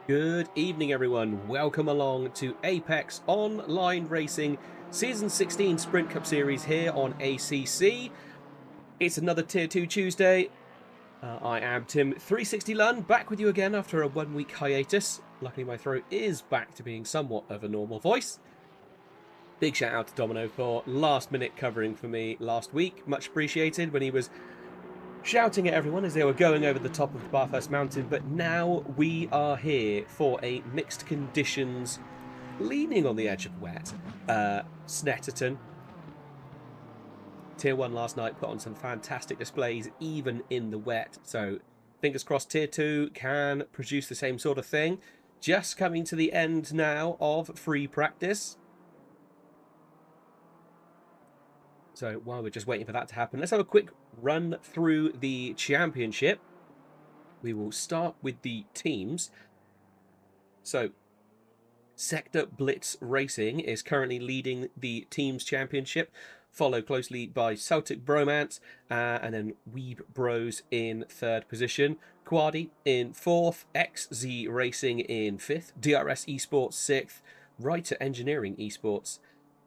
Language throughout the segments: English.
Good evening, everyone. Welcome along to Apex Online Racing Season 16 Sprint Cup Series here on ACC. It's another Tier 2 Tuesday. I am Tim 360 Lund, back with you again after a 1-week hiatus. Luckily, my throat is back to being somewhat of a normal voice. Big shout out to Domino for last-minute covering for me last week. Much appreciated when he was shouting at everyone as they were going over the top of the Bathurst Mountain, but now we are here for a mixed conditions, leaning on the edge of wet, Snetterton. Tier 1 last night put on some fantastic displays, even in the wet, so fingers crossed Tier 2 can produce the same sort of thing. Just coming to the end now of free practice. So while we're just waiting for that to happen, let's have a quick run through the championship. We will start with the teams. So Sector Blitz Racing is currently leading the teams championship, followed closely by Celtic Bromance, and then Weeb Bros in third position. Quadi in fourth, XZ Racing in fifth, DRS Esports sixth, Writer Engineering Esports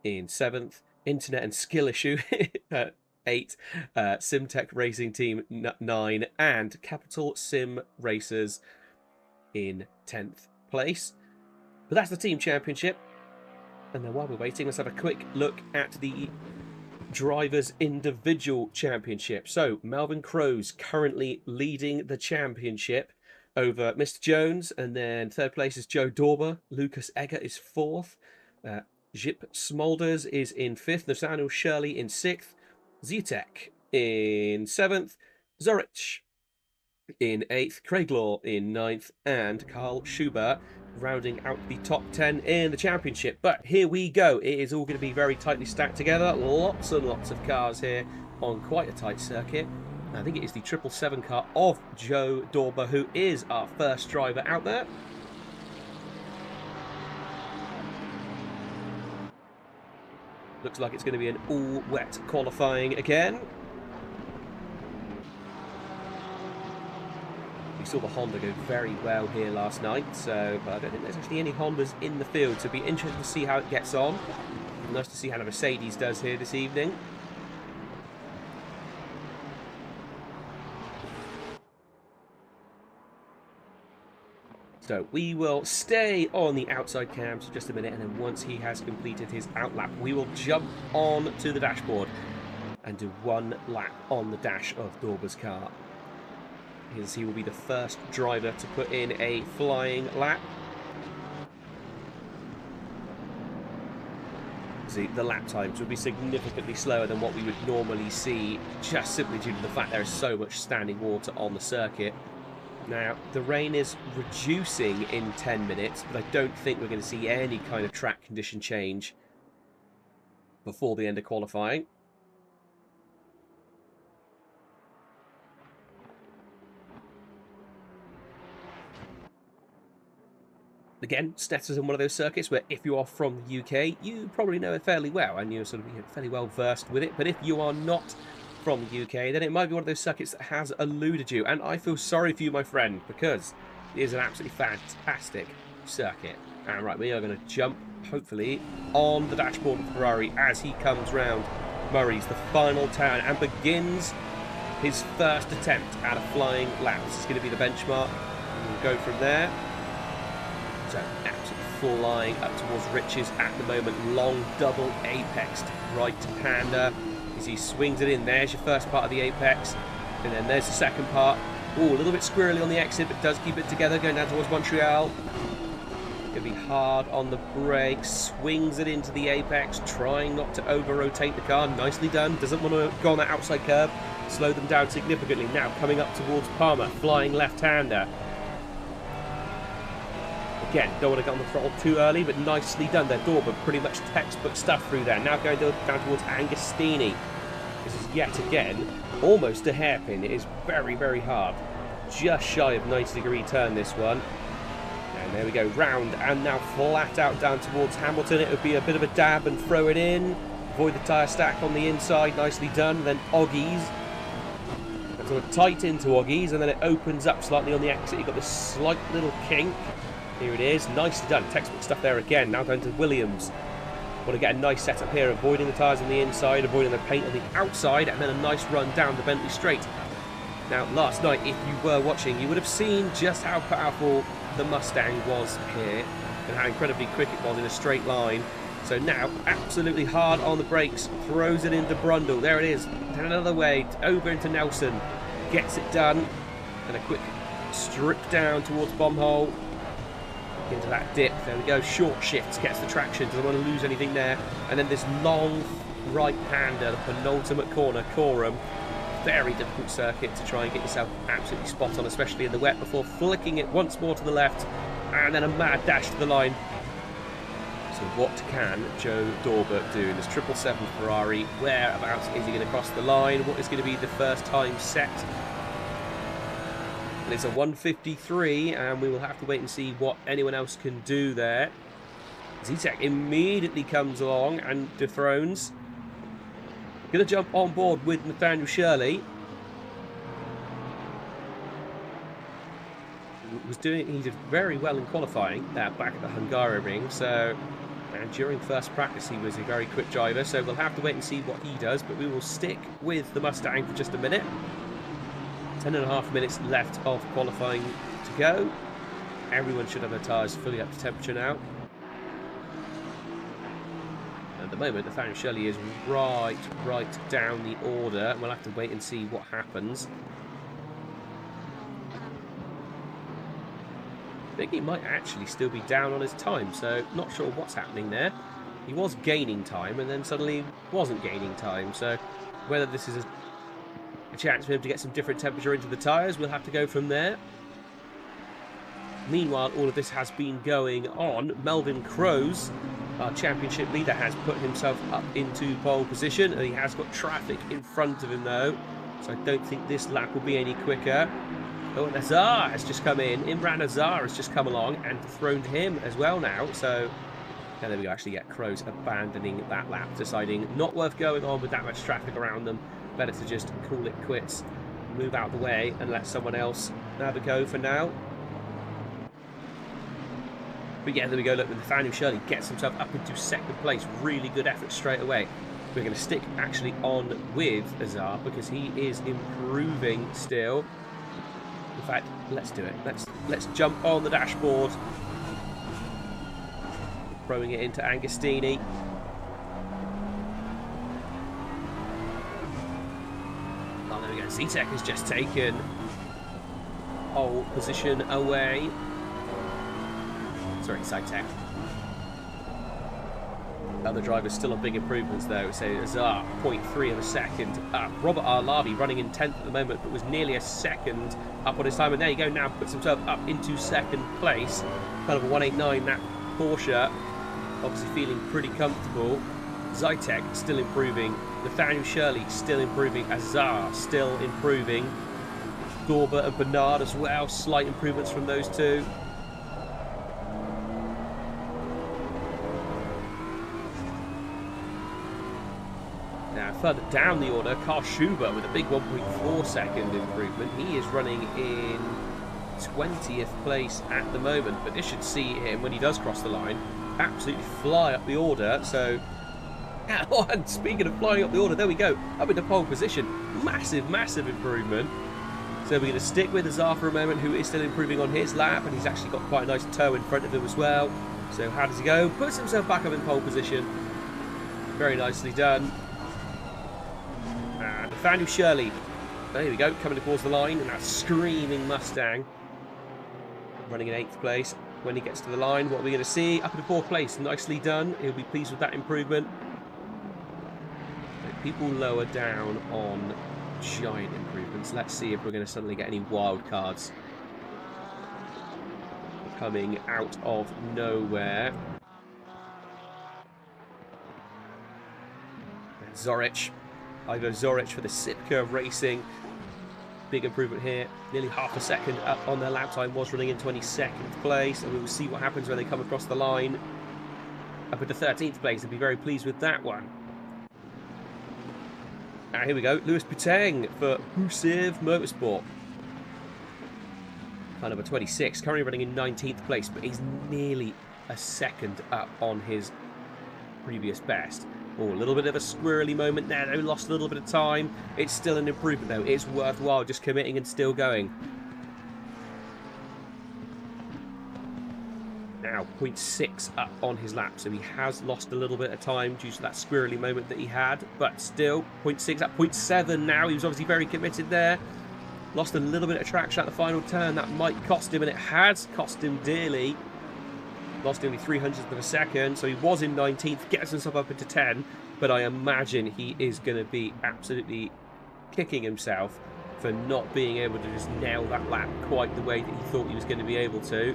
in seventh, Internet and Skill Issue 8, Simtech Racing Team 9, and Capital Sim Racers in 10th place. But that's the team championship. And then while we're waiting, let's have a quick look at the drivers' individual championship. So Melvin Crowe's currently leading the championship over Mr. Jones, and then third place is Joe Dorber. Lucas Egger is fourth. Jip Smolders is in fifth, Nathaniel Shirley in sixth, Zetek in seventh, Zorich in eighth, Craig Law in ninth, and Carl Schubert rounding out the top 10 in the championship. But here we go. It is all going to be very tightly stacked together. Lots and lots of cars here on quite a tight circuit. I think it is the 777 car of Joe Dorber, who is our first driver out there. Looks like it's going to be an all-wet qualifying again. We saw the Honda go very well here last night, but I don't think there's actually any Hondas in the field, so it'll be interesting to see how it gets on. Nice to see how the Mercedes does here this evening. So we will stay on the outside cams for just a minute, and then once he has completed his outlap, we will jump on to the dashboard and do one lap on the dash of Dorber's car. As he will be the first driver to put in a flying lap. See, the lap times will be significantly slower than what we would normally see, just simply due to the fact there is so much standing water on the circuit. Now, the rain is reducing in 10 minutes, but I don't think we're going to see any kind of track condition change before the end of qualifying. Again, Snetterton is one of those circuits where if you are from the UK, you probably know it fairly well, and you're sort of fairly well versed with it. But if you are not from the UK, then it might be one of those circuits that has eluded you, and I feel sorry for you, my friend, because it is an absolutely fantastic circuit. And right, we are going to jump, hopefully, on the dashboard of Ferrari as he comes round Murray's, the final turn, and begins his first attempt at a flying lap. This is going to be the benchmark, and we'll go from there. So absolutely flying up towards Riches at the moment, long double apexed right-hander. As he swings it in, there's your first part of the apex, and then there's the second part. Oh, a little bit squirrely on the exit, but does keep it together, going down towards Montreal. Gonna be hard on the brakes, swings it into the apex, trying not to over-rotate the car. Nicely done, doesn't want to go on that outside curb, slow them down significantly. Now coming up towards Palmer, flying left-hander. Again, don't want to get on the throttle too early, but nicely done there. Dorber, pretty much textbook stuff through there. Now going down towards Angostini. This is yet again almost a hairpin. It is very, very hard. Just shy of 90-degree turn, this one. And there we go, round and now flat out down towards Hamilton. It would be a bit of a dab and throw it in. Avoid the tyre stack on the inside. Nicely done. Then Oggies. Sort of tight into Oggies, and then it opens up slightly on the exit. You've got this slight little kink. Here it is. Nicely done. Textbook stuff there again. Now going to Williams. Want to get a nice setup here, avoiding the tyres on the inside, avoiding the paint on the outside, and then a nice run down the Bentley straight. Now, last night, if you were watching, you would have seen just how powerful the Mustang was here and how incredibly quick it was in a straight line. So now, absolutely hard on the brakes, throws it into Brundle. There it is. Then another way, over into Nelson. Gets it done. And a quick strip down towards bomb hole. Into that dip. There we go. Short shift, gets the traction. Doesn't want to lose anything there. And then this long right-hander, the penultimate corner, Coram. Very difficult circuit to try and get yourself absolutely spot on, especially in the wet, before flicking it once more to the left. And then a mad dash to the line. So what can Joe Dorbert do in this 777 Ferrari? Whereabouts is he going to cross the line? What is going to be the first time set? And it's a 1:53, and we will have to wait and see what anyone else can do there. Zetec immediately comes along and dethrones. Going to jump on board with Nathaniel Shirley. He did very well in qualifying back at the Hungaroring. So, and during first practice, he was a very quick driver. So we'll have to wait and see what he does. But we will stick with the Mustang for just a minute. 10.5 minutes left of qualifying to go. Everyone should have their tyres fully up to temperature now. At the moment, Nathaniel Shirley is right down the order. We'll have to wait and see what happens. I think he might actually still be down on his time, so not sure what's happening there. He was gaining time and then suddenly wasn't gaining time, so whether this is a chance for him to get some different temperature into the tyres, we'll have to go from there. Meanwhile, all of this has been going on. Melvin Crows, our championship leader, has put himself up into pole position, and he has got traffic in front of him though, so I don't think this lap will be any quicker. Oh, and Azar has just come in. Imran Azar has just come along and dethroned him as well now. So, and there we go. Actually, yeah, Crows abandoning that lap, deciding not worth going on with that much traffic around them. Better to just call it quits, move out the way, and let someone else have a go for now. But yeah, there we go. Look, Nathaniel Shirley gets himself up into second place. Really good effort straight away. We're going to stick actually on with Azar because he is improving still. In fact, let's do it. Let's jump on the dashboard. Throwing it into Agostini. Oh, there we go. Zetec has just taken pole position away. Sorry, Zetec. Other drivers still on big improvements though. So Azar, 0.3 of a second. Robert Arlavi running in 10th at the moment, but was nearly a second up on his time. And there you go, now puts himself up into second place. Kind of a 189, that Porsche. Obviously feeling pretty comfortable. Zetec still improving. Nathaniel Shirley still improving. Azar still improving. Dorber and Bernard as well. Slight improvements from those two. Now, further down the order, Carl Schubert with a big 1.4 second improvement. He is running in 20th place at the moment, but this should see him, when he does cross the line, absolutely fly up the order. So, and speaking of flying up the order, there we go, up into pole position. Massive improvement. So we're going to stick with Azar for a moment, who is still improving on his lap, and he's actually got quite a nice toe in front of him as well. So how does he go? Puts himself back up in pole position. Very nicely done. And Nathaniel Shirley, there we go, coming towards the line, and that screaming Mustang running in 8th place. When he gets to the line, what are we going to see? Up in 4th place, nicely done. He'll be pleased with that improvement. People lower down on giant improvements. Let's see if we're going to suddenly get any wild cards coming out of nowhere. And Zorich. Ivo Zorich for the Sipka Racing. Big improvement here. Nearly half a second up on their lap time. Was running in 22nd place. And we will see what happens when they come across the line. Up into 13th place. They'll be very pleased with that one. Here we go. Lewis Puteng for Husiv Motorsport. Kind of a 26, currently running in 19th place, but he's nearly a second up on his previous best. Oh, a little bit of a squirrely moment there, though. Lost a little bit of time. It's still an improvement, though. It's worthwhile just committing and still going. Now, 0.6 up on his lap, so he has lost a little bit of time due to that squirrely moment that he had, but still, 0.6 up, 0.7 now. He was obviously very committed there. Lost a little bit of traction at the final turn. That might cost him, and it has cost him dearly. Lost only 0.03 of a second, so he was in 19th, gets himself up into 10, but I imagine he is going to be absolutely kicking himself for not being able to just nail that lap quite the way that he thought he was going to be able to.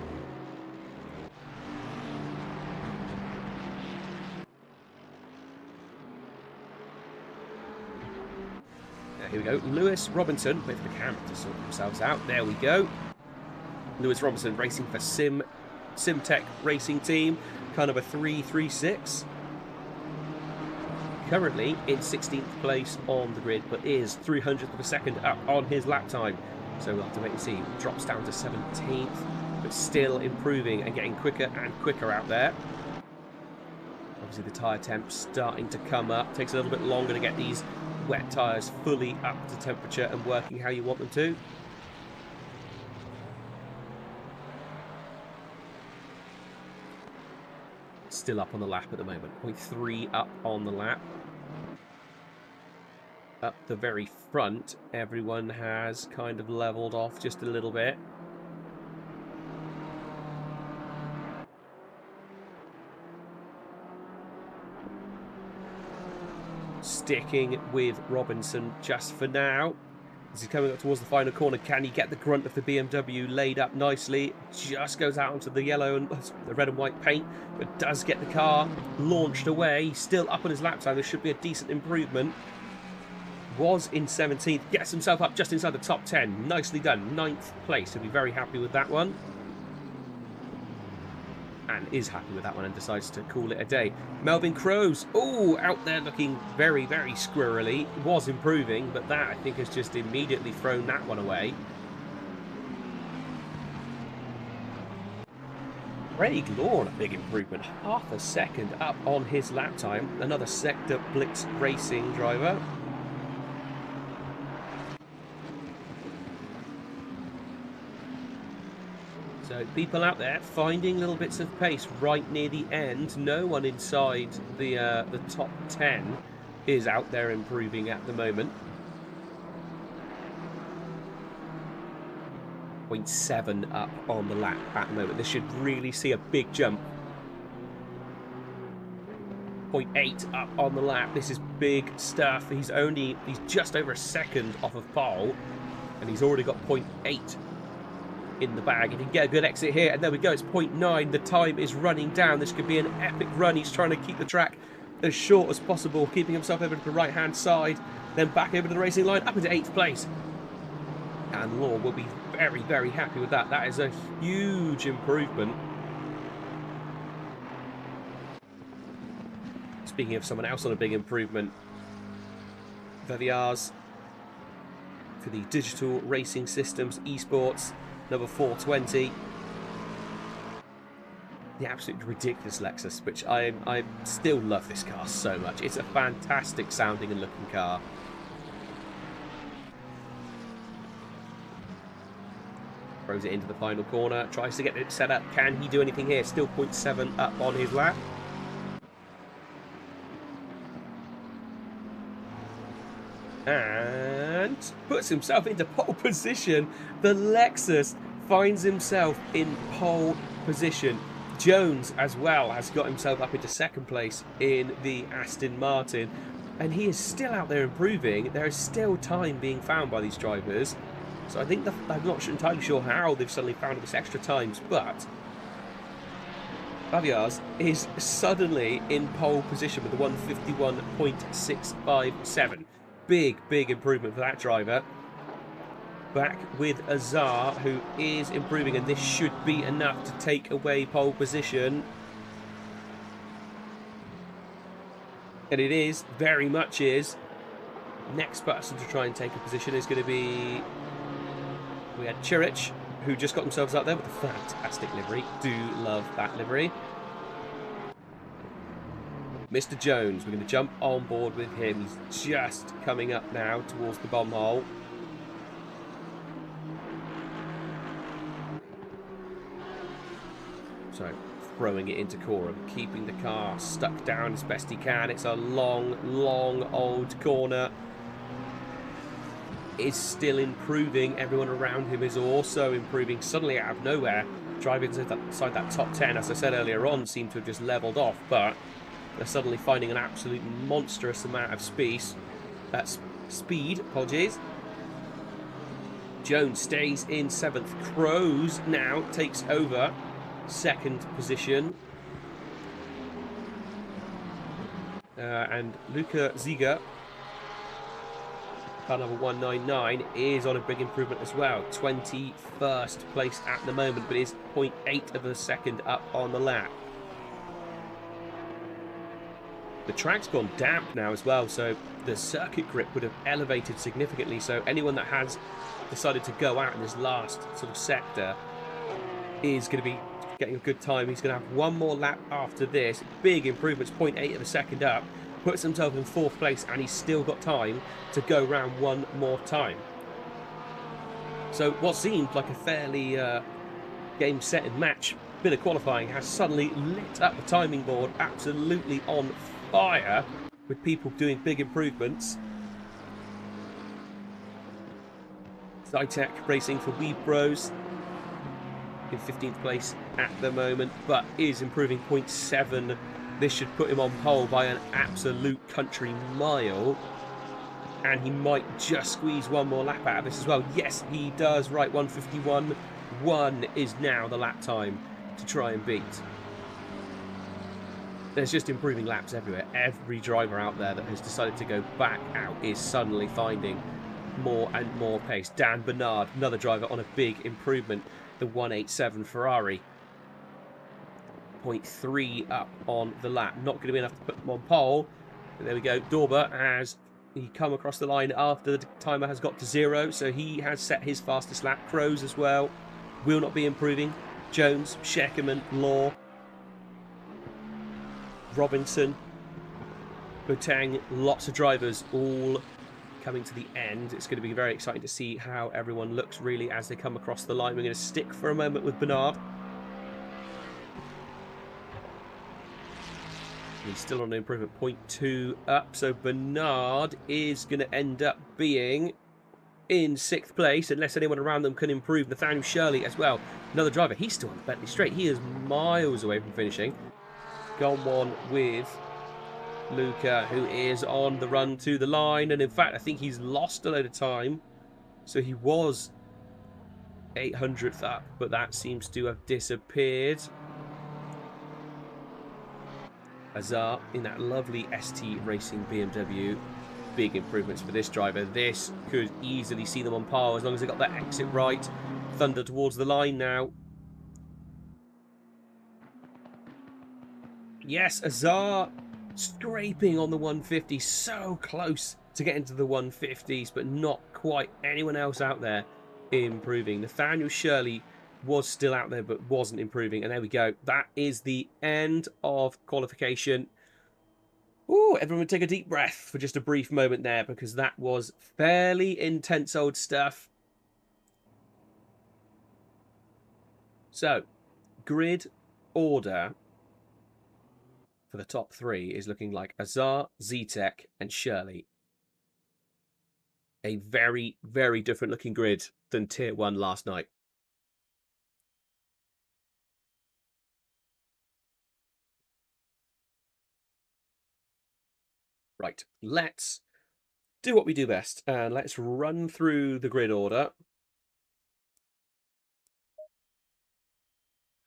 Here we go, Lewis Robinson, wait for the camera to sort themselves out, there we go. Lewis Robinson racing for Simtech Racing Team, kind of a 3.36. Currently in 16th place on the grid, but is 0.03 of a second up on his lap time. So we'll have to wait and see. Drops down to 17th, but still improving and getting quicker and quicker out there. Obviously the tyre temp starting to come up. Takes a little bit longer to get these wet tyres fully up to temperature and working how you want them to. Still up on the lap at the moment, 0.3 up on the lap. Up the very front, everyone has kind of leveled off just a little bit. Sticking with Robinson just for now. As he's coming up towards the final corner, can he get the grunt of the BMW laid up nicely? Just goes out onto the yellow and the red and white paint, but does get the car launched away. He's still up on his lap time. There should be a decent improvement. Was in 17th, gets himself up just inside the top 10. Nicely done. 9th place. He'll be very happy with that one. And is happy with that one and decides to call it a day. Melvin Crows, oh, out there looking very, very squirrely. Was improving, but that, I think, has just immediately thrown that one away. Craig Lawn, a big improvement. Half a second up on his lap time. Another Sector Blitz Racing driver. So people out there finding little bits of pace right near the end. No one inside the top 10 is out there improving at the moment. 0.7 up on the lap at the moment. This should really see a big jump. 0.8 up on the lap. This is big stuff. He's just over a second off of pole, and he's already got 0.8 in the bag. If he can get a good exit here, and there we go, it's 0.9. The time is running down. This could be an epic run. He's trying to keep the track as short as possible, keeping himself over to the right hand side, then back over to the racing line, up into 8th place. And Law will be very, very happy with that. That is a huge improvement. Speaking of someone else on a big improvement, Veviars for the Digital Racing Systems Esports, number 420. The absolutely ridiculous Lexus, which I still love this car so much. It's a fantastic sounding and looking car. Throws it into the final corner, tries to get it set up. Can he do anything here? Still 0.7 up on his lap. And puts himself into pole position. The Lexus finds himself in pole position. Jones as well has got himself up into 2nd place in the Aston Martin, and he is still out there improving. There is still time being found by these drivers, so I think I'm not entirely sure how they've suddenly found this extra times, but Veviars is suddenly in pole position with a 151.657. Big improvement for that driver. Back with Azar, who is improving, and this should be enough to take away pole position. And it is, very much is. Next person to try and take a position is going to be... We had Chirich, who just got themselves out there with a fantastic livery. Do love that livery. Mr. Jones, we're going to jump on board with him. He's just coming up now towards the bomb hole. So, throwing it into Coram, keeping the car stuck down as best he can. It's a long, long old corner. Is still improving. Everyone around him is also improving. Suddenly, out of nowhere, driving inside that top 10, as I said earlier on, seem to have just levelled off, but they're suddenly finding an absolute monstrous amount of speed. Apologies. Jones stays in 7th. Crows now takes over 2nd position. And Luca Ziga, car number 199, is on a big improvement as well. 21st place at the moment, but is 0.8 of a second up on the lap. The track's gone damp now as well, so the circuit grip would have elevated significantly. So anyone that has decided to go out in this last sort of sector is going to be getting a good time. He's going to have one more lap after this. Big improvements, 0.8 of a second up. Puts himself in 4th place, and he's still got time to go round one more time. So what seemed like a fairly game, set and match bit of qualifying has suddenly lit up the timing board absolutely on fire, with people doing big improvements. Zytek racing for Weeb Bros in 15th place at the moment, but is improving 0.7. This should put him on pole by an absolute country mile, and he might just squeeze one more lap out of this as well. Yes, he does. Right, 1:51.1 is now the lap time to try and beat. There's just improving laps everywhere. Every driver out there that has decided to go back out is suddenly finding more and more pace. Dan Bernard, another driver on a big improvement. The 187 Ferrari. 0.3 up on the lap. Not going to be enough to put them on pole. But there we go. Dorber has come across the line after the timer has got to 0. So he has set his fastest lap. Crows as well will not be improving. Jones, Sheckerman, Law, Robinson, Botang, lots of drivers all coming to the end. It's going to be very exciting to see how everyone looks really as they come across the line. We're going to stick for a moment with Bernard. He's still on an improvement, 0.2 up. So Bernard is going to end up being in 6th place, unless anyone around them can improve. Nathaniel Shirley as well, another driver. He's still on the Bentley straight. He is miles away from finishing. Gone one with Luca, who is on the run to the line, and in fact I think he's lost a load of time. So he was 800th up, but that seems to have disappeared. Azar in that lovely ST Racing BMW. Big improvements for this driver. This could easily see them on par as long as they got that exit right. Thunder towards the line now. Yes, Azar scraping on the 150, so close to getting to the 150s, but not quite. Anyone else out there improving. Nathaniel Shirley was still out there, but wasn't improving. And there we go. That is the end of qualification. Ooh, everyone would take a deep breath for just a brief moment there, because that was fairly intense old stuff. So, grid order for the top 3 is looking like Azar, Zytek, and Shirley. A very, very different looking grid than Tier 1 last night. Right, let's do what we do best, and let's run through the grid order.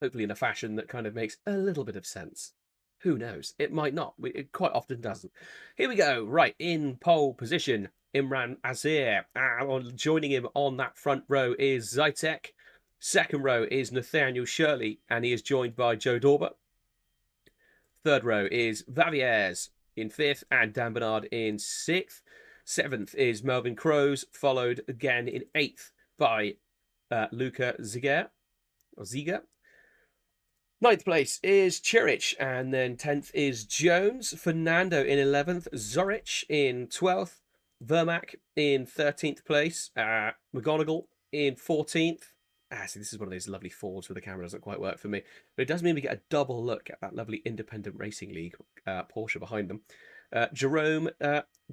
Hopefully in a fashion that kind of makes a little bit of sense. Who knows? It might not. It quite often doesn't. Here we go. Right, in pole position, Imran Azir. Joining him on that front row is Zytek. Second row is Nathaniel Shirley, and he is joined by Joe Dorber. Third row is Vaviers in 5th, and Dan Bernard in 6th. 7th is Melvin Crows, followed again in 8th by Luca Ziger. Or Ziger. 9th place is Chirich, and then 10th is Jones. Fernando in 11th. Zorich in 12th. Vermac in 13th place. McGonigal in 14th. See, this is one of those lovely Fords where the camera doesn't quite work for me. But it does mean we get a double look at that lovely Independent Racing League Porsche behind them. Jerome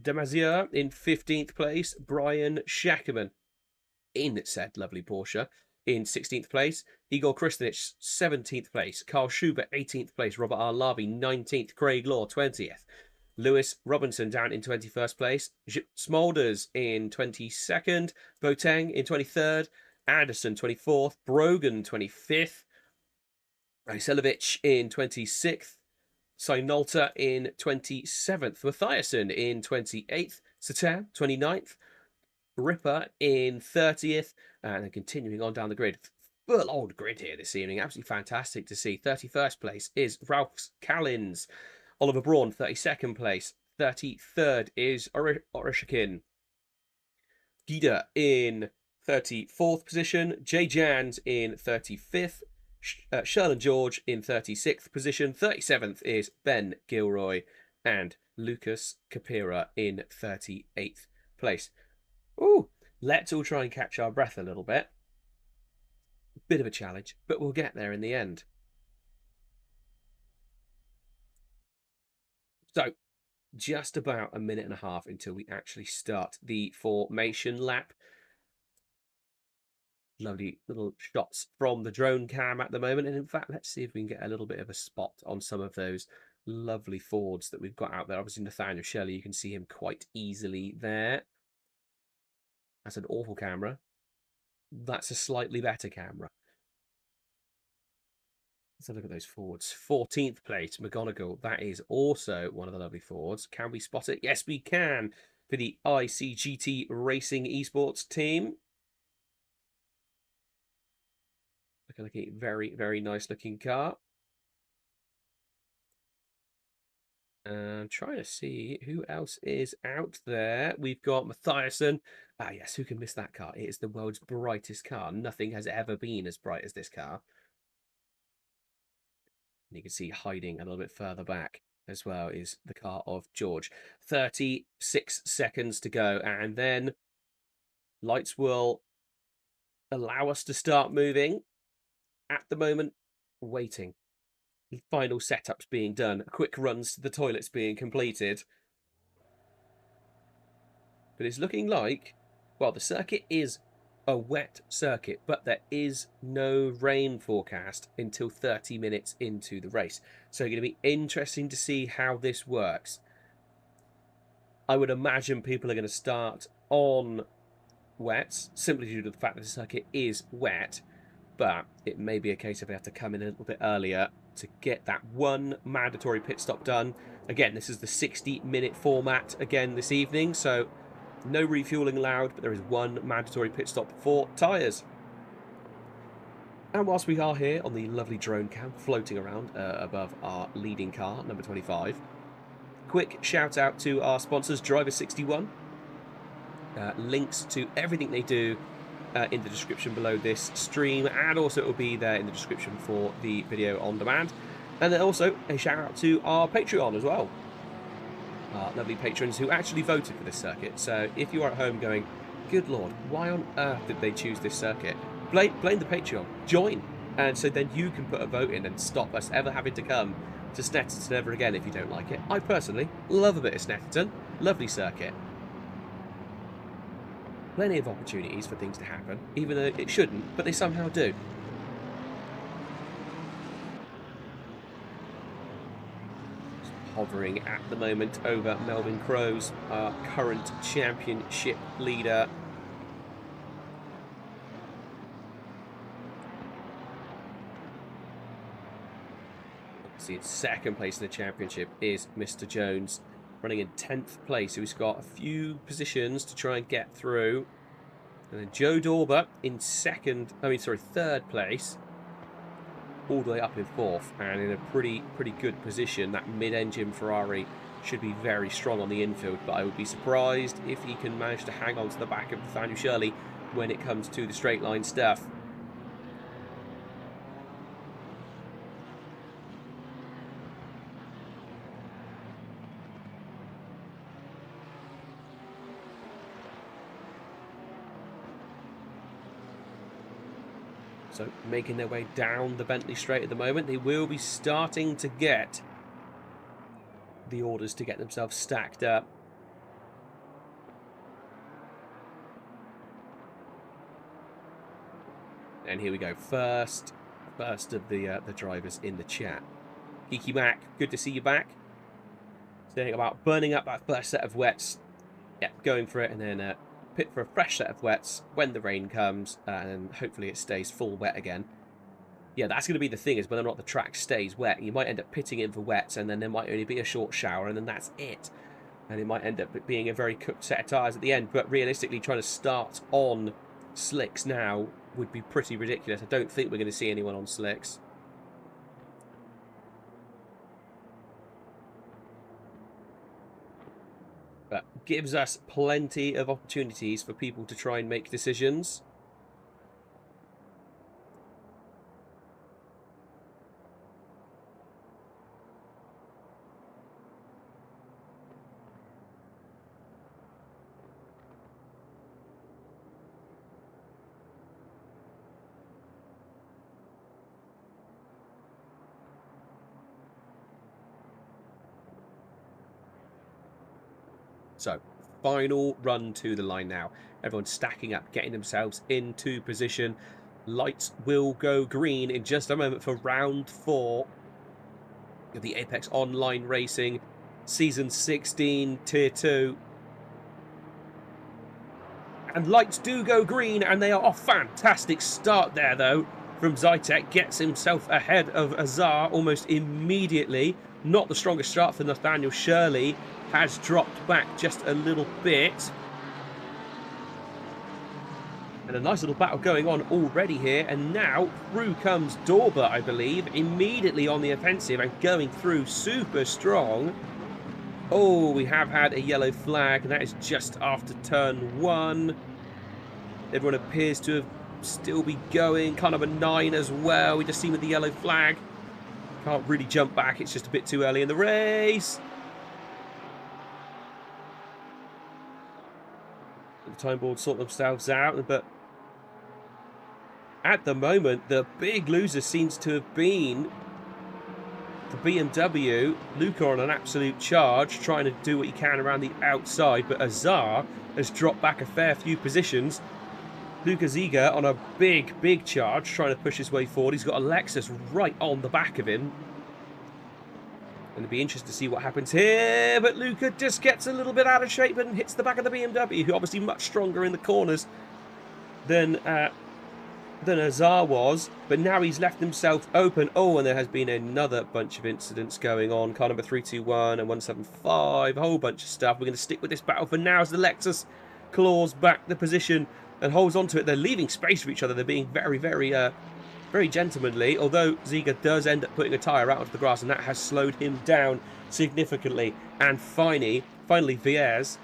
Demazier in 15th place. Brian Schackerman in said lovely Porsche in 16th place. Igor Kristanich, 17th place. Carl Schubert, 18th place. Robert R. Larby, 19th. Craig Law, 20th. Lewis Robinson down in 21st place. Smolders in 22nd. Boateng in 23rd. Anderson, 24th. Brogan, 25th. Iselovich in 26th. Sinolta in 27th. Mathiasen in 28th. Sater, 29th. Ripper in 30th. And then continuing on down the grid. Full old grid here this evening. Absolutely fantastic to see. 31st place is Ralph Callins. Oliver Braun, 32nd place. 33rd is Orishikin. Gida in 34th position. Jay Jans in 35th. Sherlin George in 36th position. 37th is Ben Gilroy. And Lucas Capira in 38th place. Ooh, let's all try and catch our breath a little bit. Bit of a challenge, but we'll get there in the end. So, just about a minute and a half until we actually start the formation lap. Lovely little shots from the drone cam at the moment. And in fact, let's see if we can get a little bit of a spot on some of those lovely Fords that we've got out there. Obviously, Nathaniel Shelley, you can see him quite easily there. That's an awful camera. That's a slightly better camera. Let's have a look at those Fords. 14th place, McGonigal. That is also one of the lovely Fords. Can we spot it? Yes, we can. For the ICGT Racing Esports team. Looking like a very, very nice looking car. And trying to see who else is out there. We've got Mathiasen. Yes, who can miss that car? It is the world's brightest car. Nothing has ever been as bright as this car. And you can see hiding a little bit further back as well is the car of George. 36 seconds to go. And then lights will allow us to start moving. At the moment, waiting. Final setups being done, quick runs to the toilets being completed. But it's looking like, well, the circuit is a wet circuit, but there is no rain forecast until 30 minutes into the race. So it's going to be interesting to see how this works. I would imagine people are going to start on wets, simply due to the fact that the circuit is wet. But it may be a case of they have to come in a little bit earlier to get that one mandatory pit stop done. Again, this is the 60-minute format again this evening, so no refueling allowed, but there is one mandatory pit stop for tyres. And whilst we are here on the lovely drone cam floating around above our leading car, number 25, quick shout out to our sponsors, Driver61. Links to everything they do in the description below this stream, and also it will be there in the description for the video on demand. And then also a shout out to our Patreon as well, our lovely patrons who actually voted for this circuit. So if you are at home going, good lord, why on earth did they choose this circuit, blame the Patreon, join, and so then you can put a vote in and stop us ever having to come to Snetterton ever again if you don't like it. I personally love a bit of Snetterton, lovely circuit. Plenty of opportunities for things to happen, even though it shouldn't, but they somehow do. Just hovering at the moment over Melvin Crows, our current championship leader. Obviously, in second place in the championship is Mr. Jones, running in 10th place, who's got a few positions to try and get through. And then Joe Dorber in third place, all the way up in 4th, and in a pretty good position. That mid-engine Ferrari should be very strong on the infield, but I would be surprised if he can manage to hang on to the back of Nathaniel Shirley when it comes to the straight line stuff. So making their way down the Bentley Straight at the moment. They will be starting to get the orders to get themselves stacked up. And here we go. First of the drivers in the chat. Geeky Mac, good to see you back. Saying about burning up that first set of wets. Yeah, going for it, and then pit for a fresh set of wets when the rain comes, and hopefully it stays full wet again. Yeah, that's going to be the thing, is whether or not the track stays wet. You might end up pitting in for wets, and then there might only be a short shower, and then that's it. And it might end up being a very cooked set of tyres at the end. But realistically, trying to start on slicks now would be pretty ridiculous. I don't think we're going to see anyone on slicks. But gives us plenty of opportunities for people to try and make decisions. So, final run to the line now. Everyone's stacking up, getting themselves into position. Lights will go green in just a moment for round 4 of the Apex Online Racing Season 16 Tier 2. And lights do go green, and they are off. Fantastic start there, though, from Zytek. Gets himself ahead of Azar almost immediately. Not the strongest start for Nathaniel Shirley. Has dropped back just a little bit. And a nice little battle going on already here. And now through comes Dorber, I believe, immediately on the offensive and going through super strong. Oh, we have had a yellow flag, and that is just after turn 1. Everyone appears to have still be going. Kind of a 9 as well. We just see with the yellow flag. Can't really jump back. It's just a bit too early in the race. The time board sort themselves out, but at the moment the big loser seems to have been the BMW. Luca on an absolute charge, trying to do what he can around the outside, but Azar has dropped back a fair few positions. Luca Ziga on a big charge, trying to push his way forward. He's got a Lexus right on the back of him. And it'll be interesting to see what happens here, but Luca just gets a little bit out of shape and hits the back of the BMW, who obviously much stronger in the corners than Azar was, but now he's left himself open. Oh, and there has been another bunch of incidents going on. Car number 321 and 175, a whole bunch of stuff. We're going to stick with this battle for now as the Lexus claws back the position and holds onto it. They're leaving space for each other. They're being very gentlemanly, although Ziga does end up putting a tyre out onto the grass, and that has slowed him down significantly. And finally Vieves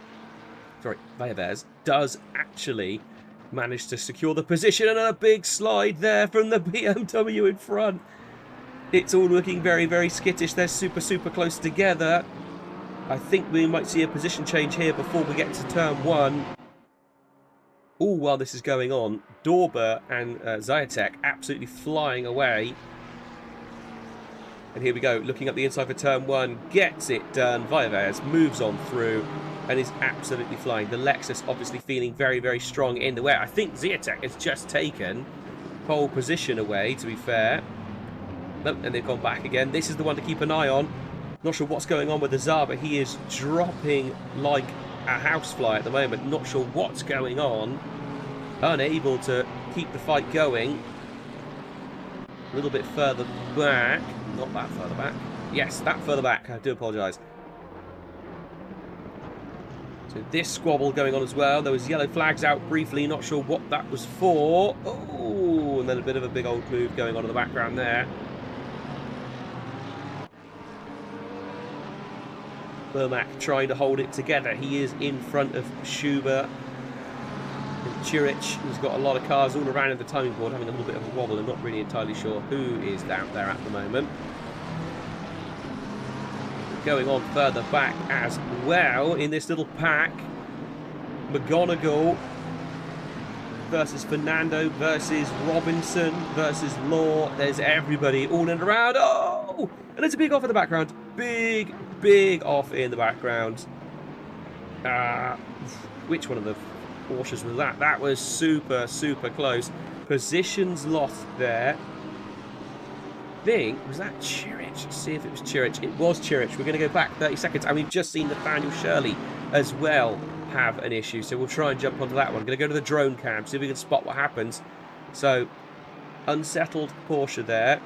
does actually manage to secure the position, and a big slide there from the BMW in front. It's all looking very skittish. They're super close together. I think we might see a position change here before we get to turn 1. All while this is going on, Dorber and Zytek absolutely flying away. And here we go, looking up the inside for turn 1, gets it done. Vieves moves on through and is absolutely flying. The Lexus obviously feeling very strong in the way. I think Zytek has just taken pole position away, to be fair. Nope, and they've gone back again. This is the one to keep an eye on. Not sure what's going on with Azar, but he is dropping like a housefly at the moment. Not sure what's going on. Unable to keep the fight going. A little bit further back. Not that further back. Yes, that further back. I do apologise. So this squabble going on as well. There was yellow flags out briefly. Not sure what that was for. Oh, and then a bit of a big old move going on in the background there. Bermack trying to hold it together. He is in front of Schubert. And Chirich, who's got a lot of cars all around the timing board, having a little bit of a wobble. I'm not really entirely sure who is out there at the moment. Going on further back as well in this little pack. McGonigal versus Fernando versus Robinson versus Law. There's everybody all in and around. Oh! And there's a big off in the background. Big, big off in the background. Which one of the Porsches was that? That was super, super close. Positions lost there. I think, was that Chirich? Let's see if it was Chirich. It was Chirich. We're going to go back 30 seconds. And we've just seen Nathaniel Shirley as well have an issue. So we'll try and jump onto that one. Going to go to the drone cam, see if we can spot what happens. So, unsettled Porsche there.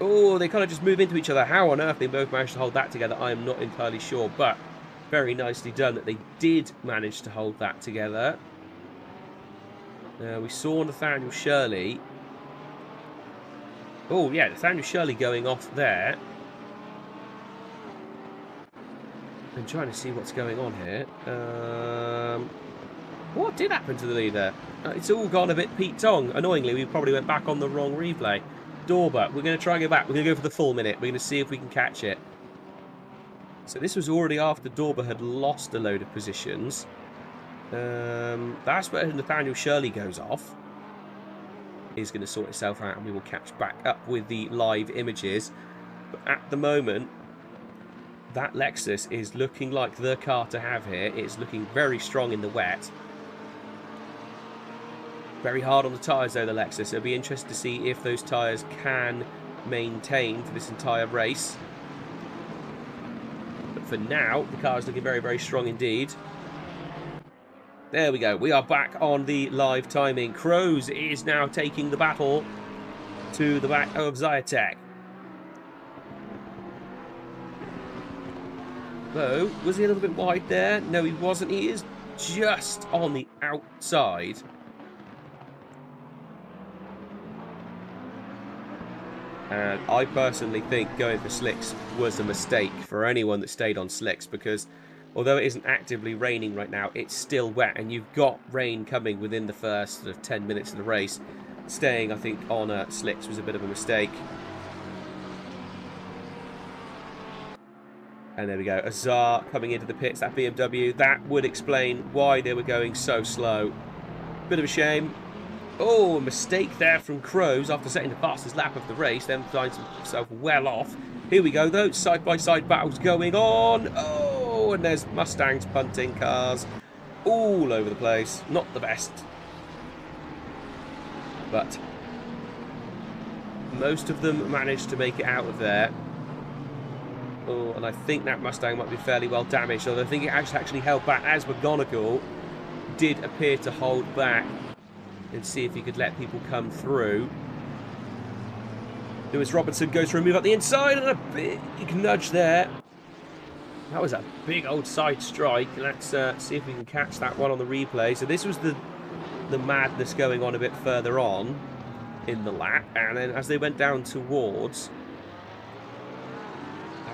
Oh, they kind of just move into each other. How on earth they both managed to hold that together, I am not entirely sure. But very nicely done that they did manage to hold that together. We saw Nathaniel Shirley. Oh, yeah, Nathaniel Shirley going off there. I'm trying to see what's going on here. What did happen to the leader? It's all gone a bit Pete Tong. Annoyingly, we probably went back on the wrong replay. Dorber, we're going to try and go back. We're going to go for the full minute. We're going to see if we can catch it. So this was already after Dorber had lost a load of positions. That's where Nathaniel Shirley goes off. Is going to sort itself out, and we will catch back up with the live images. But at the moment, that Lexus is looking like the car to have here. It's looking very strong in the wet. Very hard on the tyres though, the Lexus. It'll be interesting to see if those tyres can maintain for this entire race. But for now, the car is looking very, very strong indeed. There we go. We are back on the live timing. Kroos is now taking the battle to the back of Zyatech. Though, was he a little bit wide there? No, he wasn't. He is just on the outside. And I personally think going for slicks was a mistake for anyone that stayed on slicks, because although it isn't actively raining right now, it's still wet, and you've got rain coming within the first sort of 10 minutes of the race. Staying, I think, on slicks was a bit of a mistake. And there we go. Azar coming into the pits, that BMW. That would explain why they were going so slow. Bit of a shame. Oh, a mistake there from Kroos after setting the fastest lap of the race, then finds himself well off. Here we go, though. Side-by-side battles going on. Oh, and there's Mustangs punting cars all over the place. Not the best. But most of them managed to make it out of there. Oh, and I think that Mustang might be fairly well damaged, although I think it actually held back, as McGonigal did appear to hold back and see if he could let people come through. Lewis Robinson goes for a move up the inside, and a big nudge there. That was a big old side strike. Let's see if we can catch that one on the replay. So this was the madness going on a bit further on in the lap, and then as they went down towards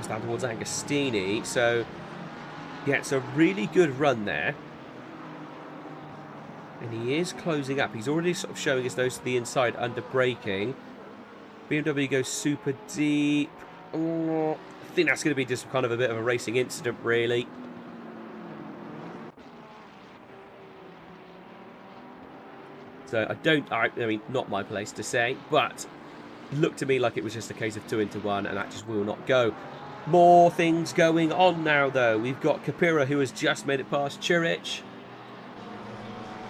Agostini. So yeah, it's a really good run there. And he is closing up. He's already sort of showing us those to the inside under braking. BMW goes super deep. Oh, I think that's going to be just kind of a bit of a racing incident, really. So I mean, not my place to say, but looked to me like it was just a case of 2 into 1, and that just will not go. More things going on now, though. We've got Capira, who has just made it past Chirich.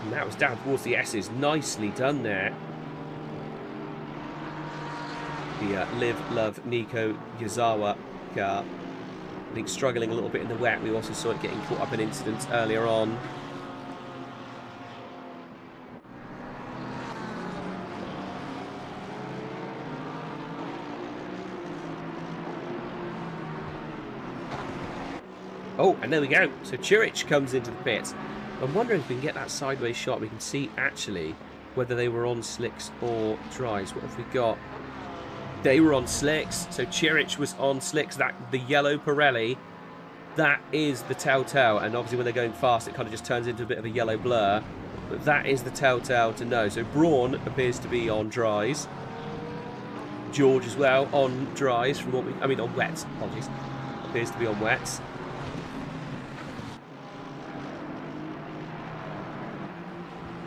And that was down towards the S's. Nicely done there. The Live, Love, Nico Yazawa car. I think struggling a little bit in the wet. We also saw it getting caught up in incidents earlier on. Oh, and there we go. So Chirich comes into the pits. I'm wondering if we can get that sideways shot. We can see actually whether they were on slicks or dries. What have we got? They were on slicks. So Chirich was on slicks. That the yellow Pirelli, that is the telltale. And obviously when they're going fast, it kind of just turns into a bit of a yellow blur. But that is the telltale to know. So Braun appears to be on dries. George as well on dries from what I mean on wets, apologies. Appears to be on wets.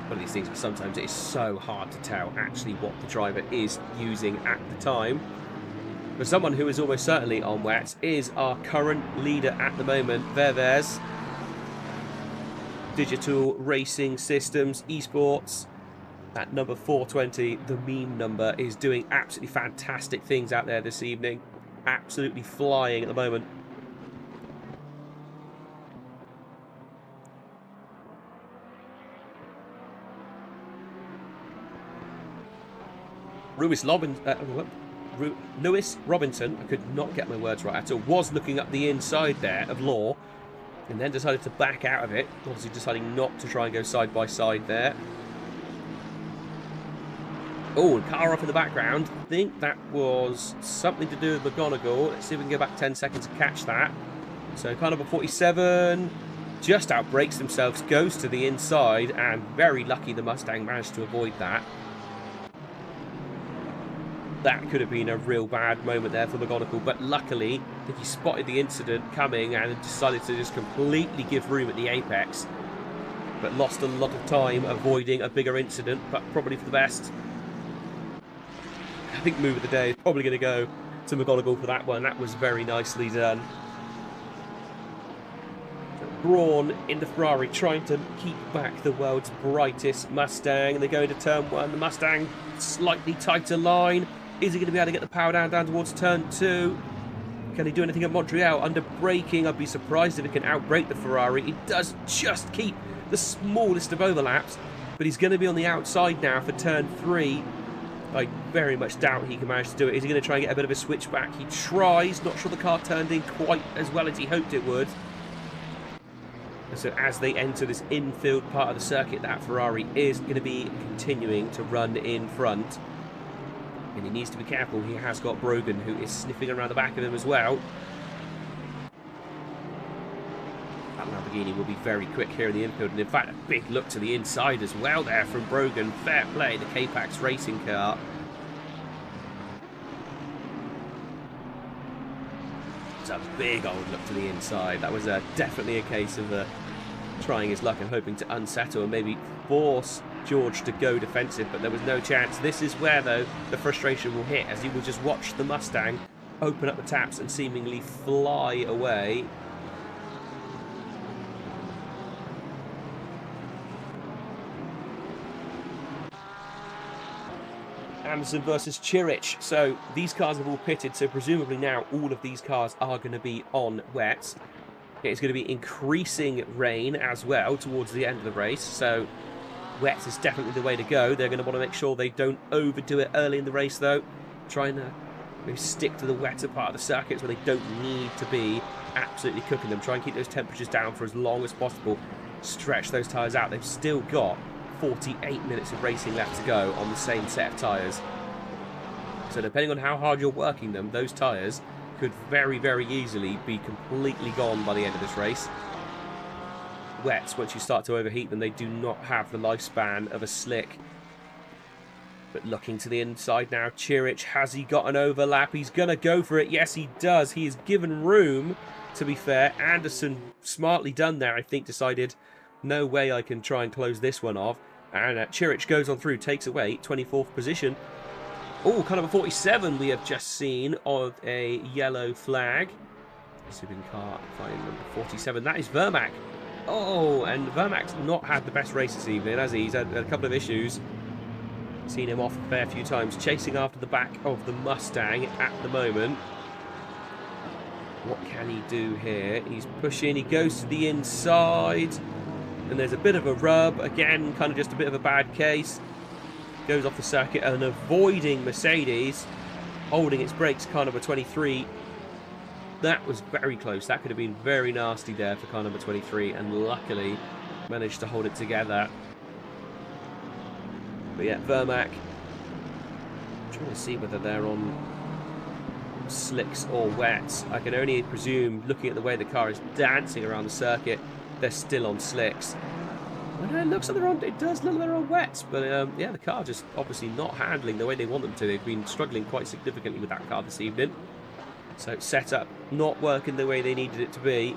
One of these things, but sometimes it is so hard to tell actually what the driver is using at the time. But someone who is almost certainly on wets is our current leader at the moment, Verves. Digital Racing Systems Esports at number 420. The meme number is doing absolutely fantastic things out there this evening. Absolutely flying at the moment. Lewis Robinson, I could not get my words right at all, was looking up the inside there of Law and then decided to back out of it, obviously deciding not to try and go side by side there. Oh, and car off in the background. I think that was something to do with McGonigal. Let's see if we can go back 10 seconds to catch that. So car number 47 just outbrakes themselves, goes to the inside, and very lucky the Mustang managed to avoid that. That could have been a real bad moment there for McGonigal, but luckily, I think he spotted the incident coming and decided to just completely give room at the apex. But lost a lot of time avoiding a bigger incident, but probably for the best. I think move of the day is probably going to go to McGonigal for that one. That was very nicely done. Braun in the Ferrari trying to keep back the world's brightest Mustang. They go into turn one. The Mustang slightly tighter line. Is he going to be able to get the power down towards turn 2? Can he do anything at Montreal? Under braking, I'd be surprised if he can outbrake the Ferrari. He does just keep the smallest of overlaps, but he's going to be on the outside now for turn 3. I very much doubt he can manage to do it. Is he going to try and get a bit of a switchback? He tries. Not sure the car turned in quite as well as he hoped it would. And so as they enter this infield part of the circuit, that Ferrari is going to be continuing to run in front. And he needs to be careful. He has got Brogan, who is sniffing around the back of him as well. That Lamborghini will be very quick here in the infield. And in fact, a big look to the inside as well there from Brogan. Fair play, the K-Pax racing car. It's a big old look to the inside. That was definitely a case of trying his luck and hoping to unsettle and maybe force George to go defensive, but there was no chance. This is where, though, the frustration will hit, as he will just watch the Mustang open up the taps and seemingly fly away. Anderson versus Chirich. So these cars have all pitted, so presumably now all of these cars are going to be on wets. It's going to be increasing rain as well towards the end of the race, so wets is definitely the way to go. They're going to want to make sure they don't overdo it early in the race, though. Trying to maybe stick to the wetter part of the circuits where they don't need to be absolutely cooking them. Try and keep those temperatures down for as long as possible. Stretch those tyres out. They've still got 48 minutes of racing left to go on the same set of tyres. So depending on how hard you're working them, those tyres could very, very easily be completely gone by the end of this race. Wets, once you start to overheat them, they do not have the lifespan of a slick. But looking to the inside now, Chirich, has he got an overlap? He's going to go for it. Yes, he does. He is given room, to be fair. Anderson, smartly done there, I think, decided, no way I can try and close this one off. And Chirich goes on through, takes away 24th position. Oh, car number 47 we have just seen on a yellow flag. Let's see if we can find number 47. That is Vermac. Oh, and Vermac's not had the best race this evening, has he? He's had a couple of issues. Seen him off a fair few times, chasing after the back of the Mustang at the moment. What can he do here? He's pushing, he goes to the inside, and there's a bit of a rub. Again, kind of just a bit of a bad case. Goes off the circuit and avoiding Mercedes, holding its brakes, car number 23. That was very close. That could have been very nasty there for car number 23, and luckily managed to hold it together. But yeah, Vermac, trying to see whether they're on slicks or wets. I can only presume, looking at the way the car is dancing around the circuit, they're still on slicks. Well, it looks like they're on. It does look like they're on wets, but yeah, the car just obviously not handling the way they want them to. They've been struggling quite significantly with that car this evening. So setup not working the way they needed it to be.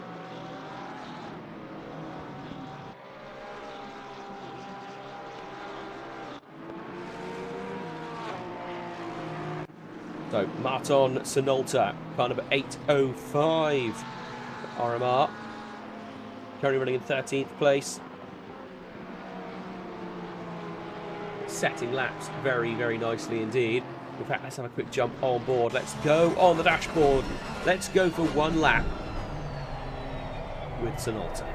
So Martin Sinolta, car number 805 RMR. Currently running in 13th place. Setting laps very, very nicely indeed. In fact, let's have a quick jump on board. Let's go on the dashboard. Let's go for one lap with Sinolta.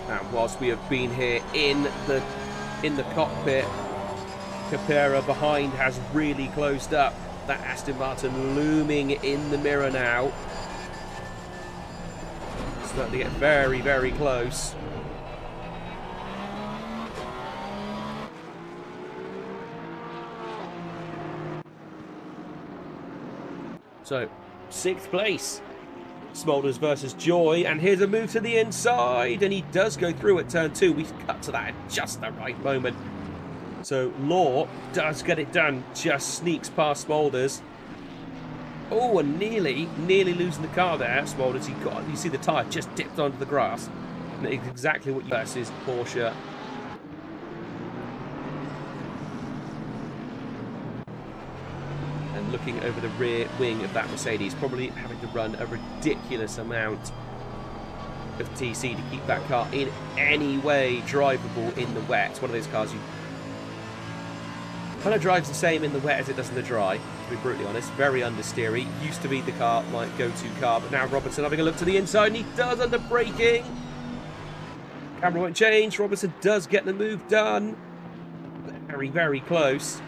And whilst we have been here in the cockpit, Capera behind has really closed up. That Aston Martin looming in the mirror now. Starting to get very, very close. So, 6th place. Smolders versus Joy, and here's a move to the inside, and he does go through at turn 2. We cut to that at just the right moment. So Law does get it done, just sneaks past Smolders. Oh, and nearly losing the car there, Smolders. You see the tyre just dipped onto the grass. And it's exactly what you versus Porsche. Looking over the rear wing of that Mercedes, probably having to run a ridiculous amount of TC to keep that car in any way drivable in the wet. It's one of those cars you kind of drives the same in the wet as it does in the dry, to be brutally honest. Very understeery. Used to be the car, my go-to car, but now Robertson having a look to the inside, and he does under braking. Camera won't change. Robertson does get the move done. Very, very close.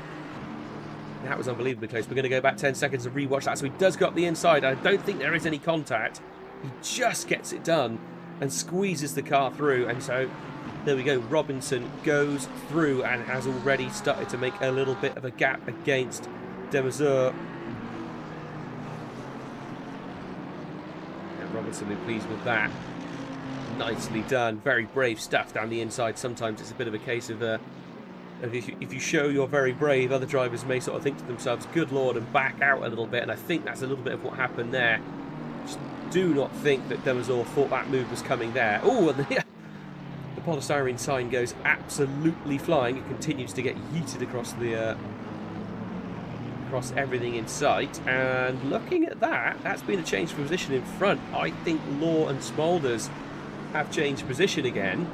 That was unbelievably close. We're going to go back 10 seconds and rewatch that. So he does go up the inside. I don't think there is any contact. He just gets it done and squeezes the car through. And so there we go. Robinson goes through and has already started to make a little bit of a gap against Demazur. And Robinson will be pleased with that. Nicely done. Very brave stuff down the inside. Sometimes it's a bit of a case of if you show you're very brave, other drivers may sort of think to themselves, good lord, and back out a little bit. And I think that's a little bit of what happened there. Just do not think that Demazur thought that move was coming there. Oh, and the polystyrene sign goes absolutely flying. It continues to get yeeted across the across everything in sight. And looking at that, that's been a change of position in front. I think Law and Smolders have changed position again.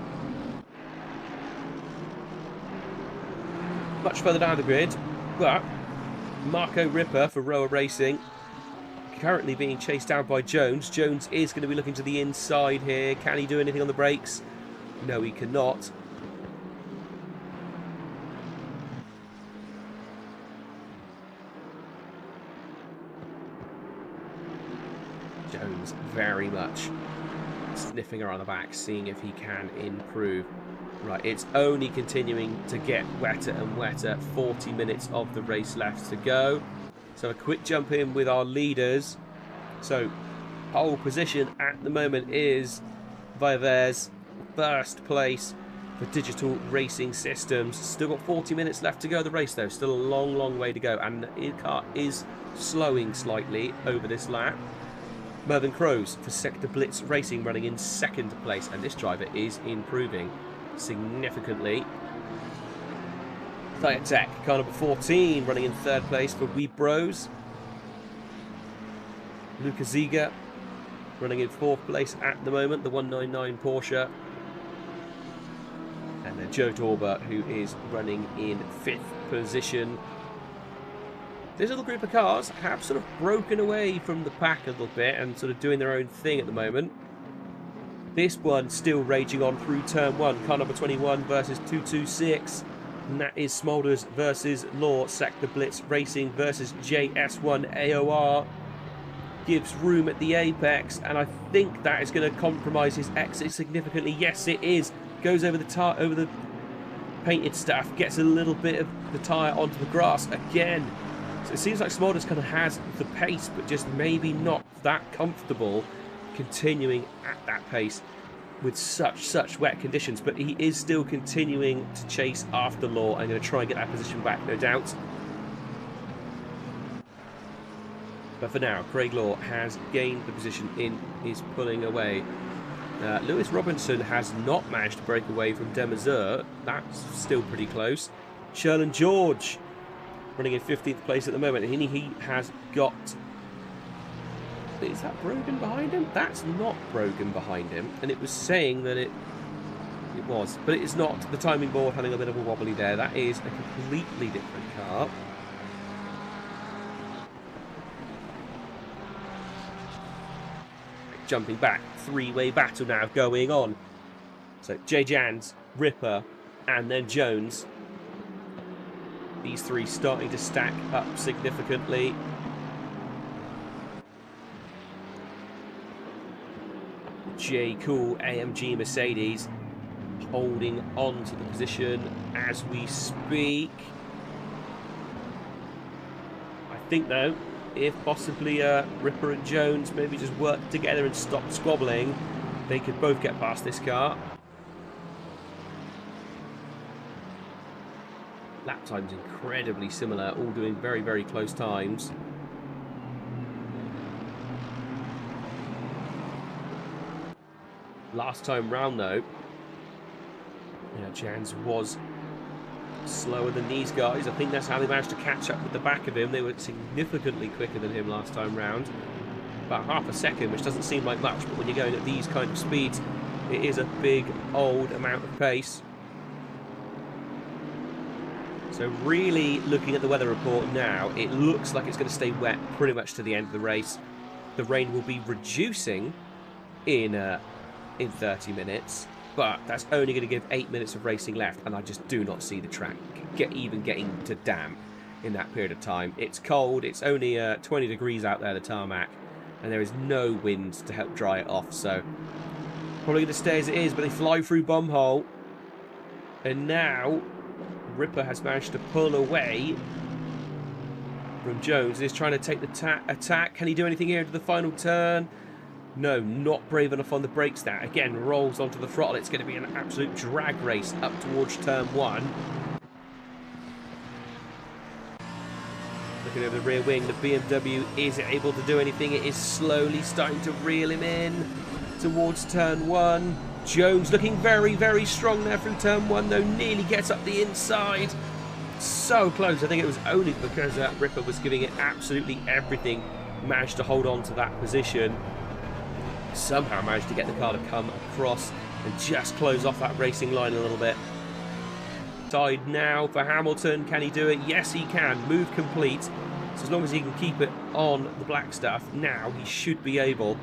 Much further down the grid, but Marco Ripper for Roa Racing currently being chased down by Jones. Jones is going to be looking to the inside here. Can he do anything on the brakes? No, he cannot. Jones very much sniffing around the back, seeing if he can improve. Right, it's only continuing to get wetter and wetter. 40 minutes of the race left to go. So a quick jump in with our leaders. So pole position at the moment is Valverde, first place for digital racing systems. Still got 40 minutes left to go of the race, though. Still a long, long way to go. And the car is slowing slightly over this lap. Mervyn Crows for Sector Blitz Racing running in 2nd place. And this driver is improving significantly. Tech, car number 14, running in 3rd place for Wee Bros. Luca Ziga running in 4th place at the moment, the 199 Porsche. And then Joe Torber, who is running in 5th position. This little group of cars have sort of broken away from the pack a little bit and sort of doing their own thing at the moment. This one still raging on through turn 1. Car number 21 versus 226. And that is Smulders versus Law. Sector Blitz Racing versus JS1 AOR. Gives room at the apex, and I think that is going to compromise his exit significantly. Yes, it is. Goes over the painted stuff, gets a little bit of the tyre onto the grass again. So it seems like Smulders kind of has the pace, but just maybe not that comfortable continuing at that pace with such wet conditions. But he is still continuing to chase after Law. I'm going to try and get that position back, no doubt. But for now, Craig Law has gained the position in his pulling away. Lewis Robinson has not managed to break away from Demazur. That's still pretty close. Sherlin George running in 15th place at the moment. And he has got... Is that Brogan behind him? That's not Brogan behind him. And it was saying that it was. But it is not. The timing board having a bit of a wobbly there. That is a completely different car. Jumping back, 3-way battle now going on. So J. Jans, Ripper, and then Jones. These three starting to stack up significantly. J. Cool, AMG Mercedes, holding on to the position as we speak. I think, though, if possibly Ripper and Jones maybe just work together and stop squabbling, they could both get past this car. Lap times incredibly similar, all doing very, very close times. Last time round, though, Jans was slower than these guys. I think that's how they managed to catch up with the back of him. They were significantly quicker than him last time round. About half a second, which doesn't seem like much, but when you're going at these kind of speeds, it is a big, old amount of pace. So really looking at the weather report now, it looks like it's going to stay wet pretty much to the end of the race. The rain will be reducing in 30 minutes. But that's only going to give 8 minutes of racing left, and I just do not see the track even getting to damp in that period of time. It's cold, it's only 20 degrees out there, the tarmac, and there is no wind to help dry it off, so probably going to stay as it is, but they fly through Bumhole, and now Ripper has managed to pull away from Jones. He's trying to take the attack. Can he do anything here into the final turn? No, not brave enough on the brakes there. Again, rolls onto the throttle. It's going to be an absolute drag race up towards turn 1. Looking over the rear wing, the BMW isn't able to do anything. It is slowly starting to reel him in towards turn 1. Jones looking very, very strong there through turn 1, though nearly gets up the inside. So close. I think it was only because Ripper was giving it absolutely everything. Managed to hold on to that position. Somehow managed to get the car to come across and just close off that racing line a little bit. Side now for Hamilton. Can he do it? Yes, he can. Move complete. So as long as he can keep it on the black stuff, now he should be able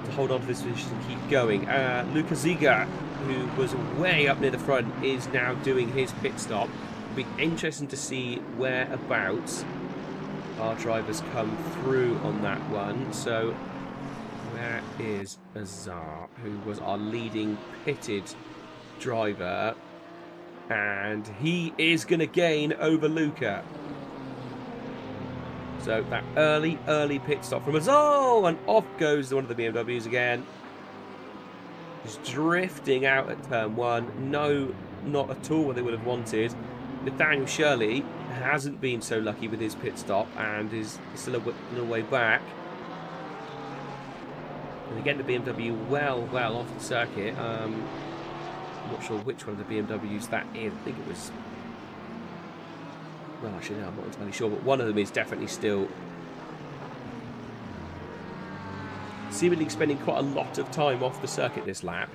to hold on to this position and keep going. Luca Ziga, who was way up near the front, is now doing his pit stop. It'll be interesting to see whereabouts our drivers come through on that one. So where is Azar, who was our leading pitted driver? And he is going to gain over Luca. So that early pit stop from Azar, and off goes one of the BMWs again. Just drifting out at turn 1. No not at all what they would have wanted. Nathaniel Shirley hasn't been so lucky with his pit stop and is still a little way back. And again, the BMW well off the circuit. I'm not sure which one of the BMWs that is. I think it was... Well, actually, no, I'm not entirely sure, but one of them is definitely still seemingly spending quite a lot of time off the circuit this lap.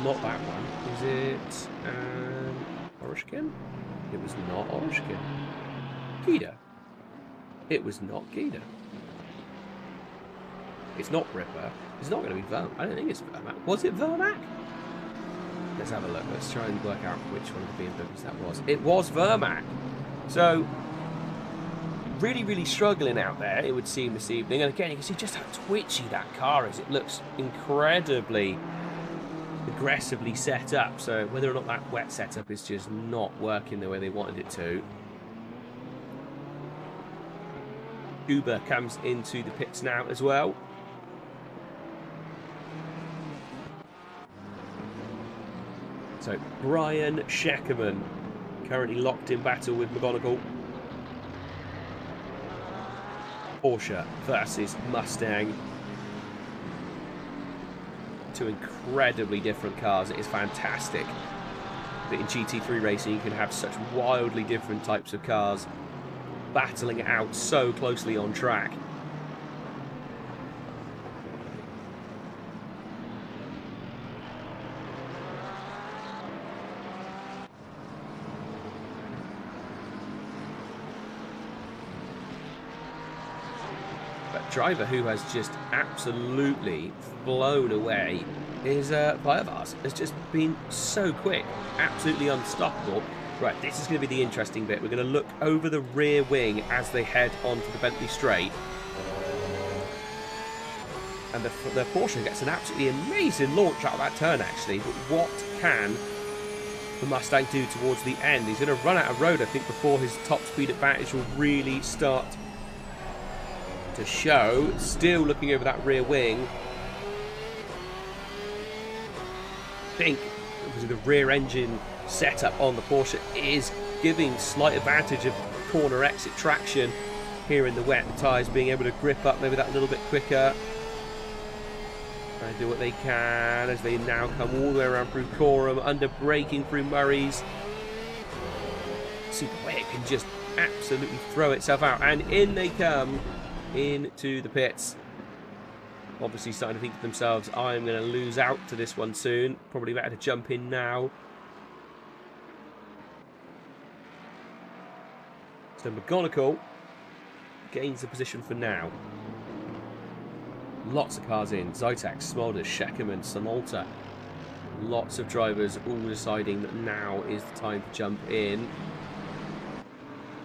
Not that one. Is it Orishkin? It was not Orishkin. Gita. It was not Gita. It's not Ripper. It's not going to be Vermac. I don't think it's Vermac. Was it Vermac? Let's have a look. Let's try and work out which one of the BMWs that was. It was Vermac. So, really struggling out there, it would seem, this evening. And again, you can see just how twitchy that car is. It looks incredibly aggressively set up. So, whether or not that wet setup is just not working the way they wanted it to. Uber comes into the pits now as well. So, Brian Scheckerman currently locked in battle with McGonigal. Porsche versus Mustang. Two incredibly different cars. It is fantastic that in GT3 racing you can have such wildly different types of cars battling it out so closely on track. Driver who has just absolutely blown away is Firears. Has just been so quick, absolutely unstoppable. Right, this is going to be the interesting bit. We're going to look over the rear wing as they head onto the Bentley Straight. And the Porsche gets an absolutely amazing launch out of that turn, actually. But what can the Mustang do towards the end? He's going to run out of road, I think, before his top speed advantage will really start to show. Still looking over that rear wing. I think the rear engine setup on the Porsche is giving slight advantage of corner exit traction here in the wet. The tyres being able to grip up maybe that little bit quicker. Trying to do what they can as they now come all the way around through Coram, under braking through Murray's. See the way it can just absolutely throw itself out, and in they come into the pits. Obviously starting to think to themselves, I'm going to lose out to this one soon. Probably better to jump in now. So McGonigal gains the position for now. Lots of cars in. Zytek, Smolder, Scheckerman, Sonalta. Lots of drivers all deciding that now is the time to jump in.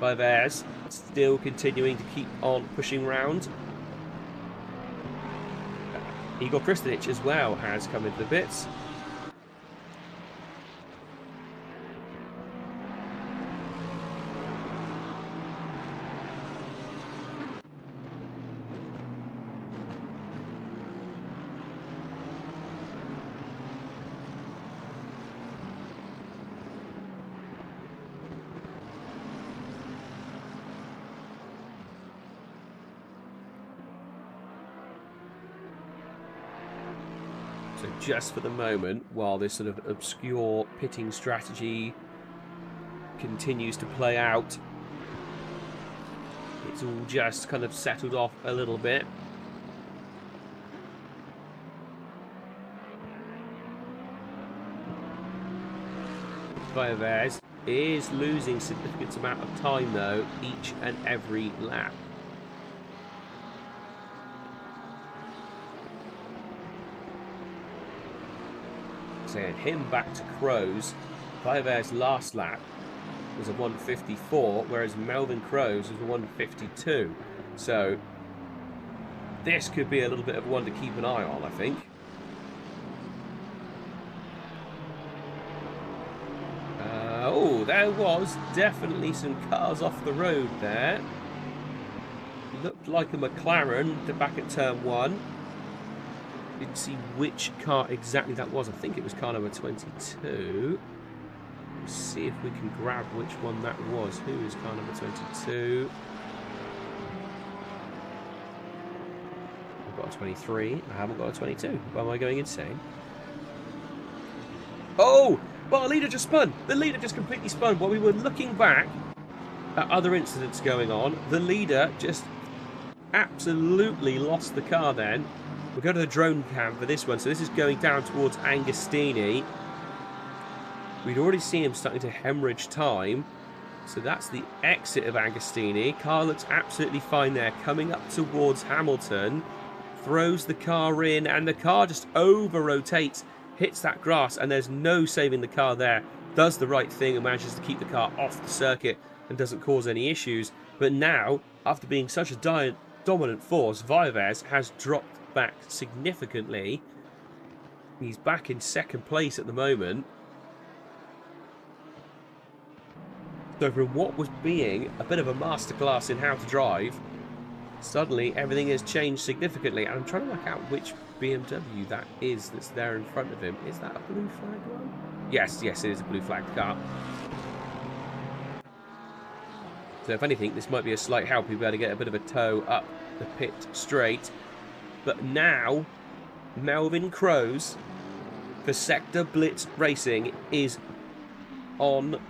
Firears still continuing to keep on pushing round. Igor Kristanic as well has come into the pits. So just for the moment, while this sort of obscure pitting strategy continues to play out, it's all just kind of settled off a little bit. Firears is losing significant amount of time though each and every lap. Saying him back to Crows. Firears' last lap was a 1:54, whereas Melvin Crow's was a 1:52. So this could be a little bit of one to keep an eye on, I think. Oh, there was definitely some cars off the road there. Looked like a McLaren to back at turn 1. Didn't see which car exactly that was. I think it was car number 22. Let's see if we can grab which one that was. Who is car number 22? I've got a 23. I haven't got a 22. Why am I going insane? Oh! Well, the leader just spun. The leader just completely spun. While we were looking back at other incidents going on, the leader just absolutely lost the car then. We'll go to the drone cam for this one. So this is going down towards Agostini. We'd already seen him starting to hemorrhage time. So that's the exit of Agostini. Car looks absolutely fine there. Coming up towards Hamilton. Throws the car in, and the car just over-rotates. Hits that grass, and there's no saving the car there. Does the right thing and manages to keep the car off the circuit and doesn't cause any issues. But now, after being such a dominant force, Vives has dropped back significantly. He's back in second place at the moment. So from what was being a bit of a masterclass in how to drive, suddenly everything has changed significantly. And I'm trying to work out which BMW that is that's there in front of him. Is that a blue flag one? Yes, it is a blue flagged car. So if anything, this might be a slight help. We'll be able to get a bit of a tow up the pit straight. But now, Melvin Crows for Sector Blitz Racing is on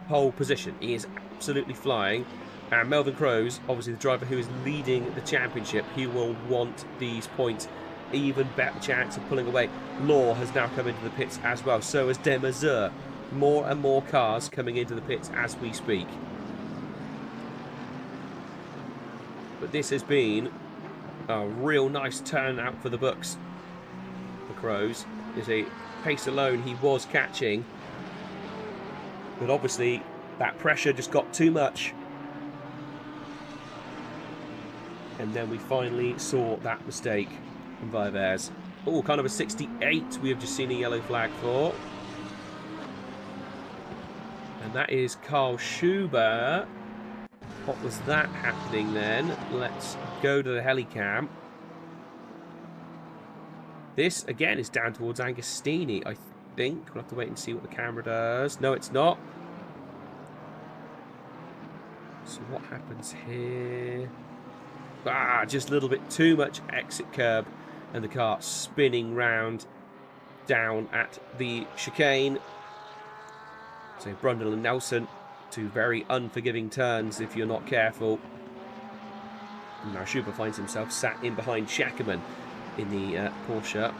pole position. He is absolutely flying. And Melvin Crows, obviously the driver who is leading the championship, he will want these points. Even better chance of pulling away. Law has now come into the pits as well. So has Demazur. More and more cars coming into the pits as we speak. But this has been a real nice turnout for the books. The Crows. There's a pace alone he was catching. But obviously that pressure just got too much. And then we finally saw that mistake from Vives. Oh, kind of a 68 we have just seen a yellow flag for. And that is Carl Schubert. What was that happening then? Let's go to the helicam. This, again, is down towards Agostini, I think. We'll have to wait and see what the camera does. No, it's not. So what happens here? Ah, just a little bit too much exit curb. And the car spinning round down at the chicane. So Brundle and Nelson, two very unforgiving turns if you're not careful. And now Schubert finds himself sat in behind Schackerman in the Porsche.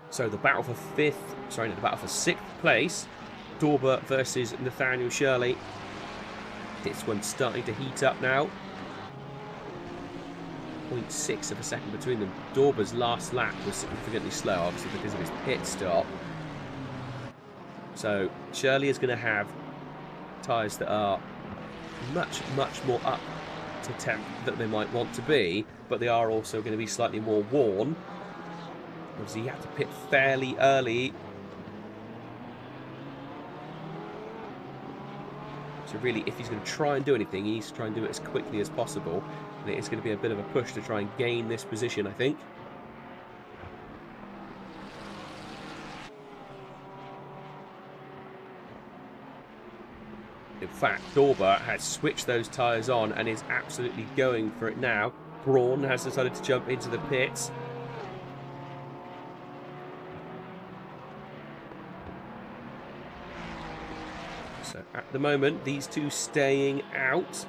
So the battle for the battle for sixth place. Dorber versus Nathaniel Shirley. This one's starting to heat up now. 0.6 of a second between them. Dorber's last lap was significantly slow, obviously because of his pit stop. So Shirley is going to have tyres that are much more up to temp that they might want to be, but they are also going to be slightly more worn. Obviously, you have to pit fairly early. So really, if he's going to try and do anything, he needs to try and do it as quickly as possible. And it's going to be a bit of a push to try and gain this position, I think. In fact, Dorber has switched those tyres on and is absolutely going for it now. Braun has decided to jump into the pits. So at the moment, these two staying out.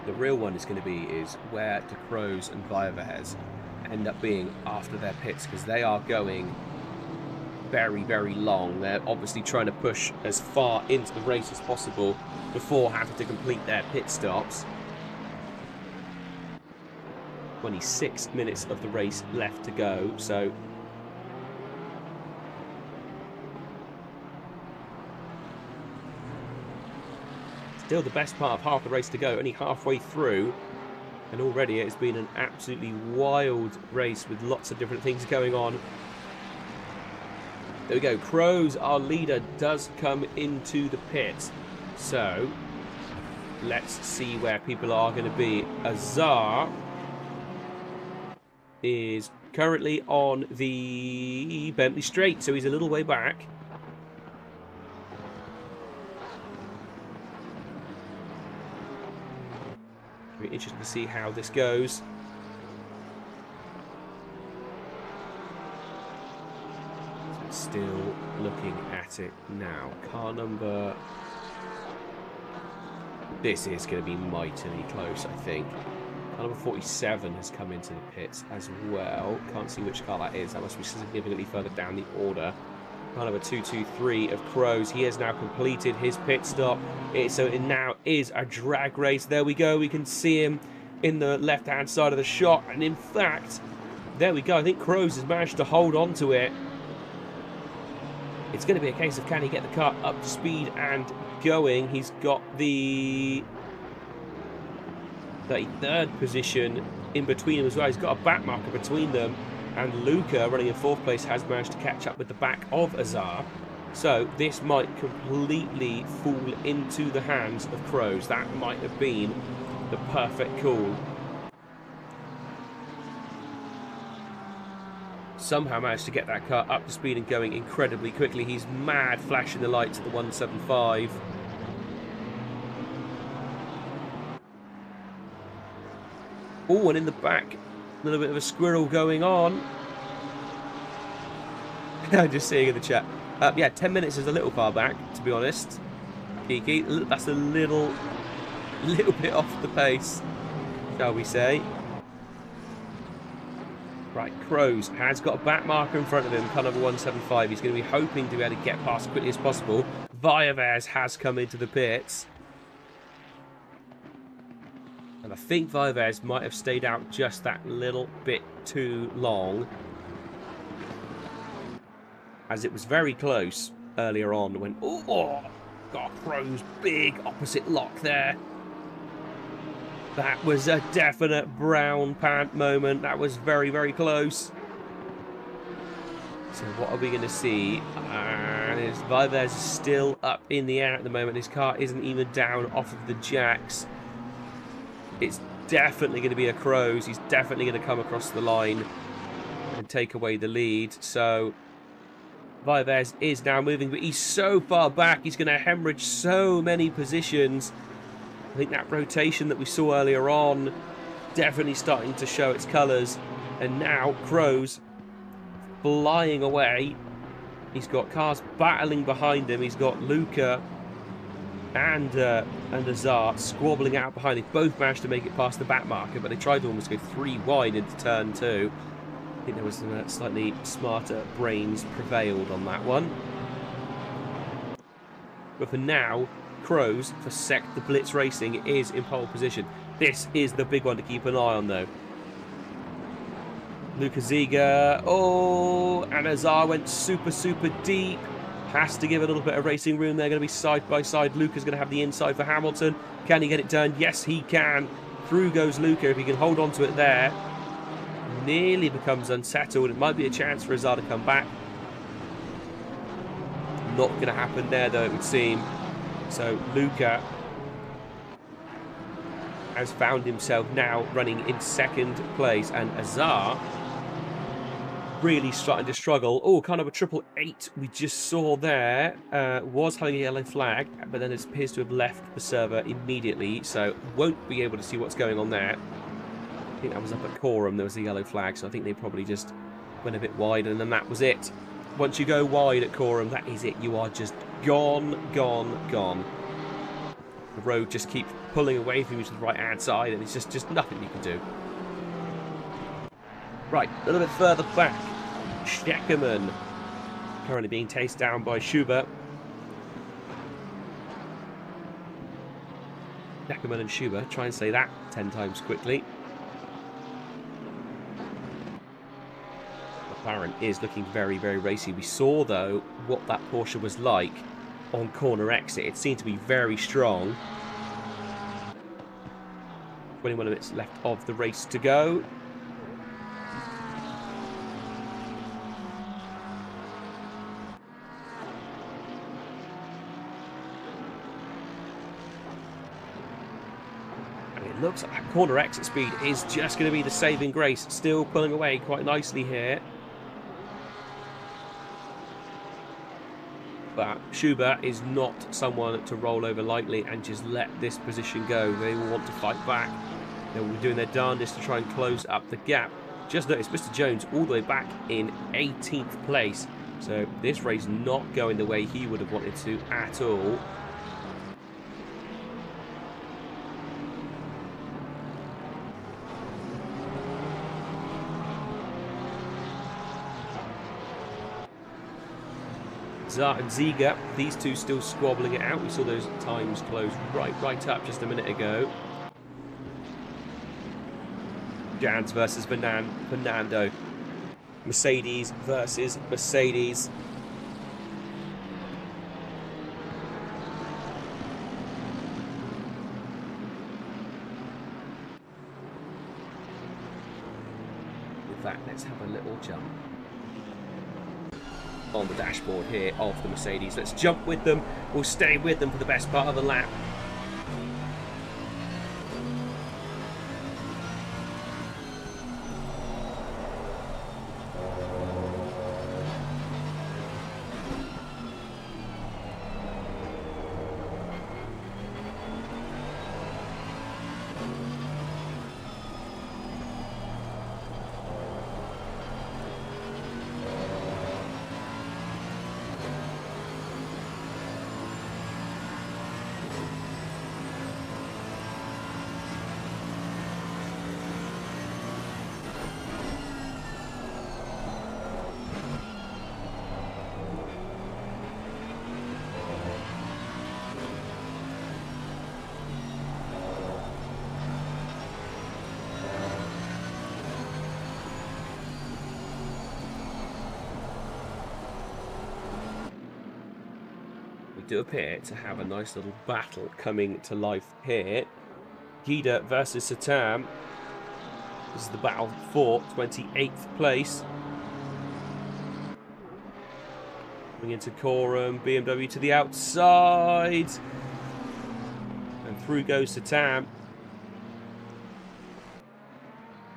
The real one is going to be is where the Crows and Vives end up being after their pits, because they are going very long. They're obviously trying to push as far into the race as possible before having to complete their pit stops. 26 minutes of the race left to go, so Still the best part of half the race to go, only halfway through. And already it's been an absolutely wild race with lots of different things going on. There we go. Crows, our leader, does come into the pit. So, let's see where people are going to be. Azar is currently on the Bentley Straight, so he's a little way back. Very interesting to see how this goes. Still looking at it now. Car number... This is going to be mightily close, I think. Car number 47 has come into the pits as well. Can't see which car that is. That must be significantly further down the order. Car number 223 of Crows. He has now completed his pit stop. So it now is a drag race. There we go. We can see him in the left-hand side of the shot. And in fact, there we go. I think Crows has managed to hold on to it. It's going to be a case of can he get the car up to speed and going. He's got the 33rd position in between them as well. He's got a back marker between them. And Luca, running in 4th place, has managed to catch up with the back of Azar. So this might completely fall into the hands of Crows. That might have been the perfect call. Somehow managed to get that car up to speed and going incredibly quickly. He's mad flashing the lights at the 175. Oh, and in the back, a little bit of a squirrel going on. I'm just seeing in the chat. Yeah, 10 minutes is a little far back, to be honest. Kiki, that's a little bit off the pace, shall we say. Right, Crows has got a back marker in front of him, car number 175. He's going to be hoping to be able to get past as quickly as possible. Villaves has come into the pits. And I think Villaves might have stayed out just that little bit too long, as it was very close earlier on when... Oh, got Crows big opposite lock there. That was a definite brown pant moment. That was very, very close. So what are we going to see? And Villaves is still up in the air at the moment. His car isn't even down off of the jacks. It's definitely going to be a Crows. He's definitely going to come across the line and take away the lead. So Villaves is now moving, but he's so far back. He's going to hemorrhage so many positions. I think that rotation that we saw earlier on definitely starting to show its colours. And now Crows flying away. He's got cars battling behind him. He's got Luca and Azar squabbling out behind. They both managed to make it past the back marker, but they tried to almost go 3 wide into turn 2. I think there was some slightly smarter brains prevailed on that one. But for now, Crows, for the Blitz Racing, is in pole position. This is the big one to keep an eye on, though. Luca Ziga. Oh, and Azar went super, super deep. Has to give a little bit of racing room. They're going to be side by side. Luca's going to have the inside for Hamilton. Can he get it done? Yes, he can. Through goes Luca. If he can hold on to it there. Nearly becomes unsettled. It might be a chance for Azar to come back. Not going to happen there, though, it would seem. So Luca has found himself now running in 2nd place, and Azar really starting to struggle. Oh, kind of a 888 we just saw there was having a yellow flag, but then it appears to have left the server immediately, so won't be able to see what's going on there. I think that was up at Coram, there was a yellow flag, so I think they probably just went a bit wide, and then that was it. Once you go wide at Coram, that is it. You are just gone, gone, gone. The road just keeps pulling away from you to the right-hand side, and it's just nothing you can do. Right, a little bit further back. Scheckerman currently being chased down by Schubert. Scheckerman and Schubert. Try and say that 10 times quickly. McLaren is looking very, very racy. We saw, though, what that Porsche was like on corner exit. It seemed to be very strong. 21 minutes left of the race to go. It looks like that corner exit speed is just going to be the saving grace. Still pulling away quite nicely here. But Schubert is not someone to roll over lightly and just let this position go. They will want to fight back. They will be doing their darndest to try and close up the gap. Just notice Mr. Jones all the way back in 18th place. So this race not going the way he would have wanted to at all. Zart and Ziga, these two still squabbling it out. We saw those times close right up just a minute ago. Jans versus Fernando. Mercedes versus Mercedes. With that, let's have a little jump on the dashboard here of the Mercedes. Let's jump with them. We'll stay with them for the best part of the lap. Do appear to have a nice little battle coming to life here. Gida versus Satam. This is the battle for 28th place. Coming into Coram, BMW to the outside. And through goes Satam.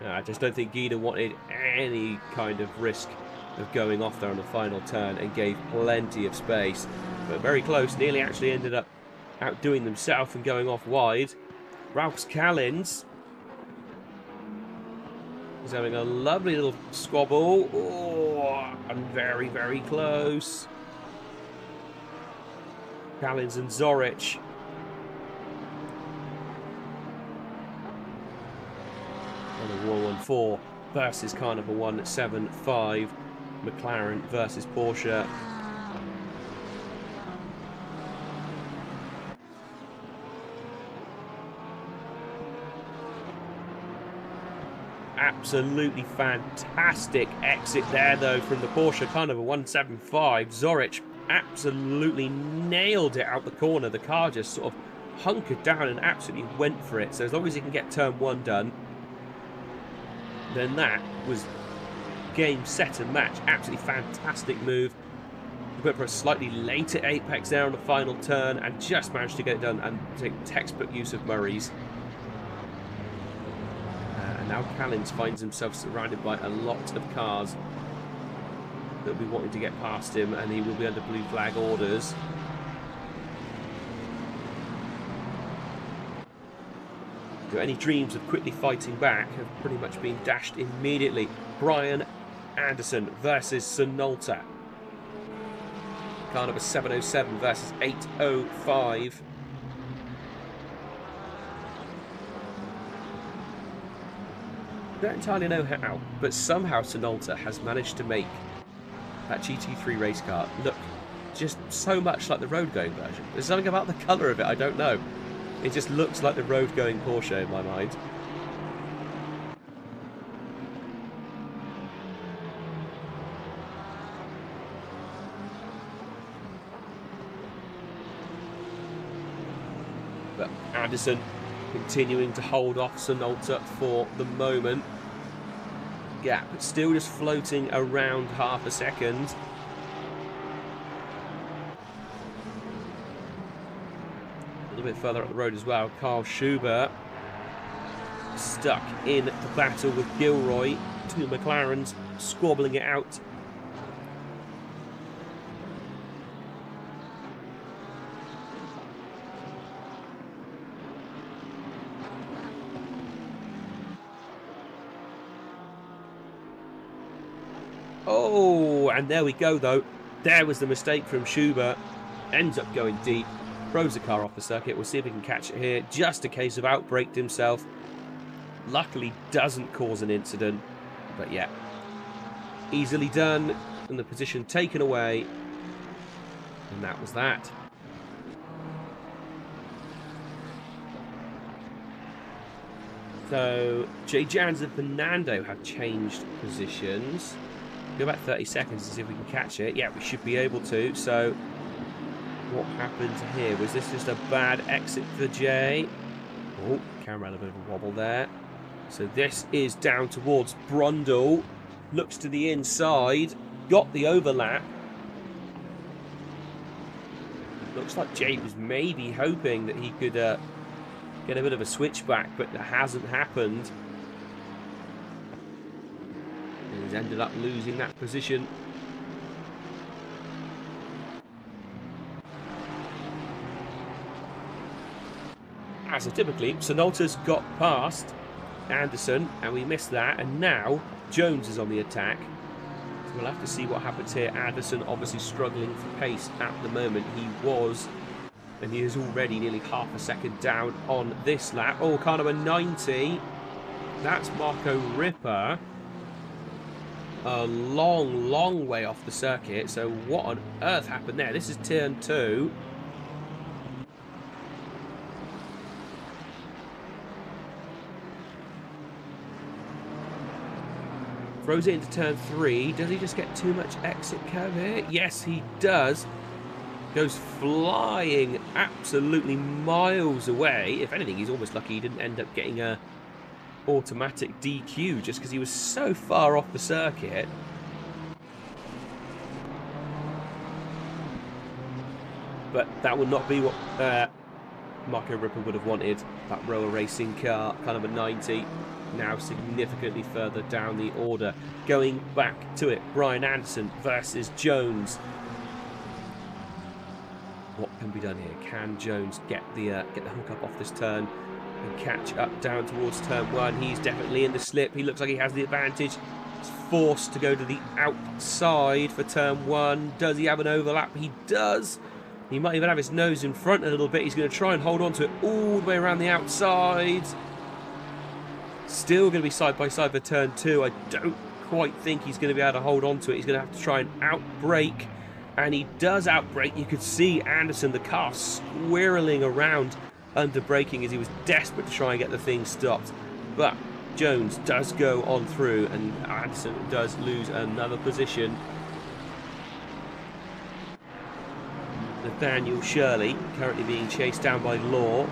I just don't think Gida wanted any kind of risk of going off there on the final turn and gave plenty of space. But very close, nearly actually ended up outdoing themselves and going off wide. Ralphs Callins is having a lovely little squabble. Oh, and very, very close. Callins and Zorich. Carnival 114 versus Carnival 175. McLaren versus Porsche. Absolutely fantastic exit there, though, from the Porsche Carnival 175. Zorich absolutely nailed it out the corner. The car just sort of hunkered down and absolutely went for it. So as long as he can get turn one done, then that was game, set and match. Absolutely fantastic move. He went for a slightly later apex there on the final turn and just managed to get it done and take textbook use of Murray's. Now Callins finds himself surrounded by a lot of cars that will be wanting to get past him, and he will be under blue flag orders. So any dreams of quickly fighting back have pretty much been dashed immediately. Brian Anderson versus Sonolta. Car number 707 versus 805. I don't entirely know how, but somehow Sonolta has managed to make that GT3 race car look just so much like the road-going version. There's something about the colour of it, I don't know. It just looks like the road-going Porsche in my mind. But Anderson continuing to hold off Snetterton for the moment. Gap still just floating around half a second. A little bit further up the road as well. Carl Schubert stuck in the battle with Gilroy. Two McLarens squabbling it out. Oh, and there we go, though. There was the mistake from Schubert. Ends up going deep. Throws the car off the circuit. We'll see if we can catch it here. Just a case of outbraked himself. Luckily, doesn't cause an incident. But yeah, easily done. And the position taken away. And that was that. So, Jay Jans and Fernando have changed positions. Go back 30 seconds to see if we can catch it. Yeah, we should be able to. So, what happened here? Was this just a bad exit for Jay? Oh, camera had a bit of a wobble there. So this is down towards Brundle. Looks to the inside. Got the overlap. Looks like Jay was maybe hoping that he could get a bit of a switchback, but that hasn't happened. He's ended up losing that position. As typically, Snetterton's got past Anderson, and we missed that, and now Jones is on the attack. So we'll have to see what happens here. Anderson obviously struggling for pace at the moment. He was, and he is already nearly half a second down on this lap. Oh, car number 90. That's Marco Ripper. A long, long way off the circuit. So what on earth happened there? This is turn 2. Throws it into turn 3. Does he just get too much exit curve here? Yes, he does. Goes flying absolutely miles away. If anything, he's almost lucky he didn't end up getting a automatic DQ just because he was so far off the circuit. But that would not be what Marco Ripper would have wanted. That Rower Racing car, car number 90, now significantly further down the order. Going back to it, Brian Anderson versus Jones. What can be done here? Can Jones get the hook up off this turn and catch up down towards turn 1? He's definitely in the slip. He looks like he has the advantage. He's forced to go to the outside for turn 1. Does he have an overlap? He does. He might even have his nose in front a little bit. He's going to try and hold on to it all the way around the outside. Still going to be side by side for turn 2. I don't quite think he's going to be able to hold on to it. He's going to have to try and outbrake. And he does outbrake. You could see Anderson, the car, squirreling around under braking as he was desperate to try and get the thing stopped. But Jones does go on through, and Anderson does lose another position. Nathaniel Shirley currently being chased down by Law.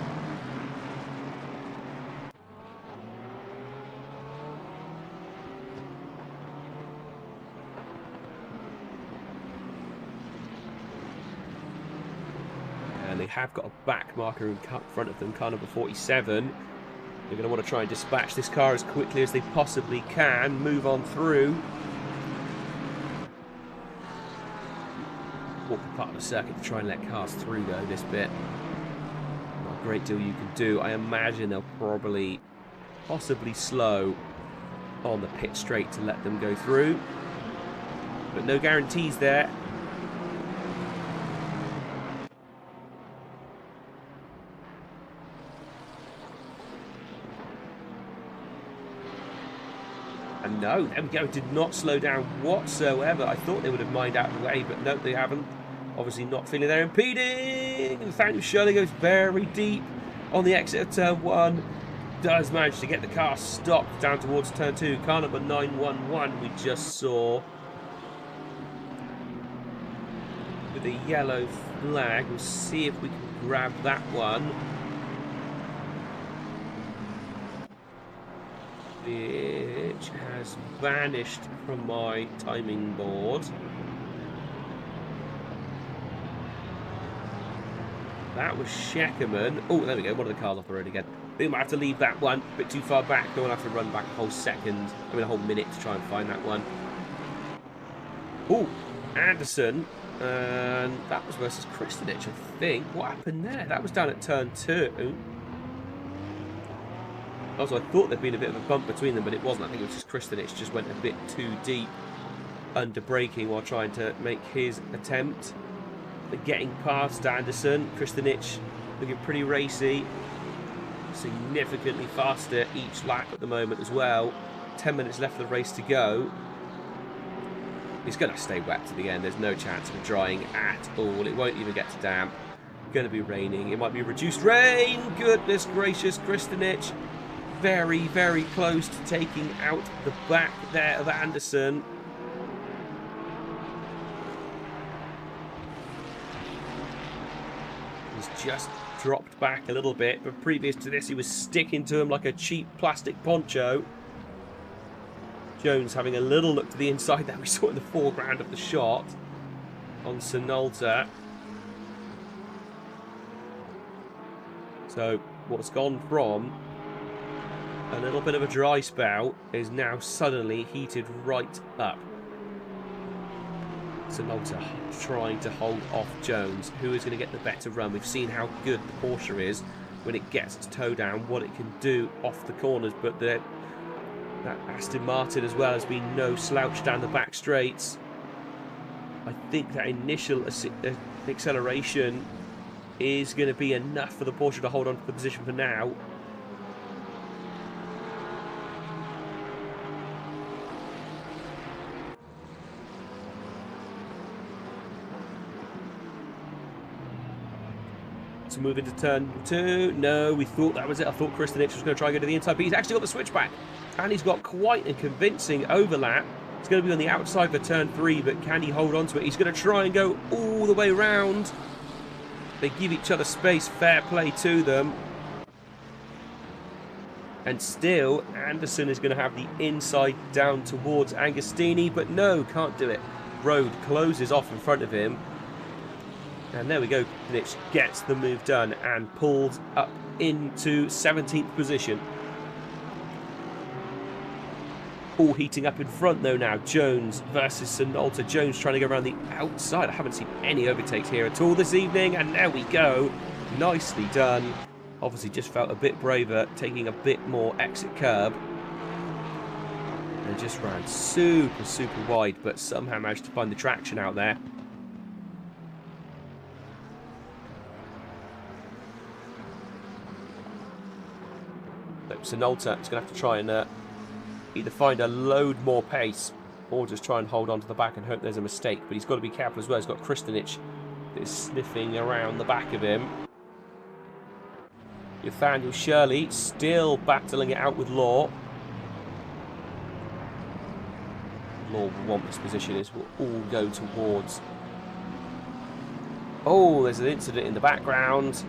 And they have got a back marker in front of them, car number 47. They're going to want to try and dispatch this car as quickly as they possibly can, move on through. Walk the part of the circuit to try and let cars through, though, this bit. Not a great deal you can do. I imagine they'll probably possibly slow on the pit straight to let them go through. But no guarantees there. And no, there we go, did not slow down whatsoever. I thought they would have mined out of the way, but no, they haven't. Obviously not feeling they're impeding. Nathaniel Shirley goes very deep on the exit of turn 1. Does manage to get the car stopped down towards turn 2. Car number 911 we just saw with a yellow flag. We'll see if we can grab that one. which has vanished from my timing board. That was Scheckerman. Oh, there we go. One of the cars off the road again. I think I might have to leave that one a bit too far back. No one have to run back a whole second. I mean, a whole minute to try and find that one. Oh, Anderson. And that was versus Kristanich, I think. What happened there? That was down at turn 2. Also, I thought there'd been a bit of a bump between them, but it wasn't. I think it was just Kristanich just went a bit too deep under braking while trying to make his attempt. But getting past Anderson, Kristanich looking pretty racy, significantly faster each lap at the moment as well. 10 minutes left of the race to go. He's going to stay wet to the end. There's no chance of it drying at all. It won't even get to damp. Going to be raining. It might be reduced rain. Goodness gracious, Kristanich. Very, very close to taking out the back there of Anderson. He's just dropped back a little bit, but previous to this he was sticking to him like a cheap plastic poncho. Jones having a little look to the inside that we saw in the foreground of the shot on Sinolta. So what's gone from a little bit of a dry spell is now suddenly heated right up. Sinolta trying to hold off Jones, who is going to get the better run. We've seen how good the Porsche is when it gets its toe down, what it can do off the corners, but that Aston Martin as well has been no slouch down the back straights. I think that initial acceleration is going to be enough for the Porsche to hold on to the position for now. To move into turn 2. No, we thought that was it. I thought Kristanich was going to try and go to the inside, but he's actually got the switchback. And he's got quite a convincing overlap. It's going to be on the outside for turn 3, but can he hold on to it? He's going to try and go all the way round. They give each other space. Fair play to them. And still, Anderson is going to have the inside down towards Agostini, but no, can't do it. Road closes off in front of him. And there we go. Kristanich gets the move done and pulls up into 17th position. All heating up in front though now. Jones versus Sinolta. Jones trying to go around the outside. I haven't seen any overtakes here at all this evening. And there we go. Nicely done. Obviously just felt a bit braver, taking a bit more exit curb. And just ran super, super wide, but somehow managed to find the traction out there. Sinolta is going to have to try and either find a load more pace or just try and hold on to the back and hope there's a mistake. But he's got to be careful as well. He's got Kristanich that is sniffing around the back of him. Nathaniel Shirley still battling it out with Law. Law will want this position. This will all go towards... Oh, there's an incident in the background.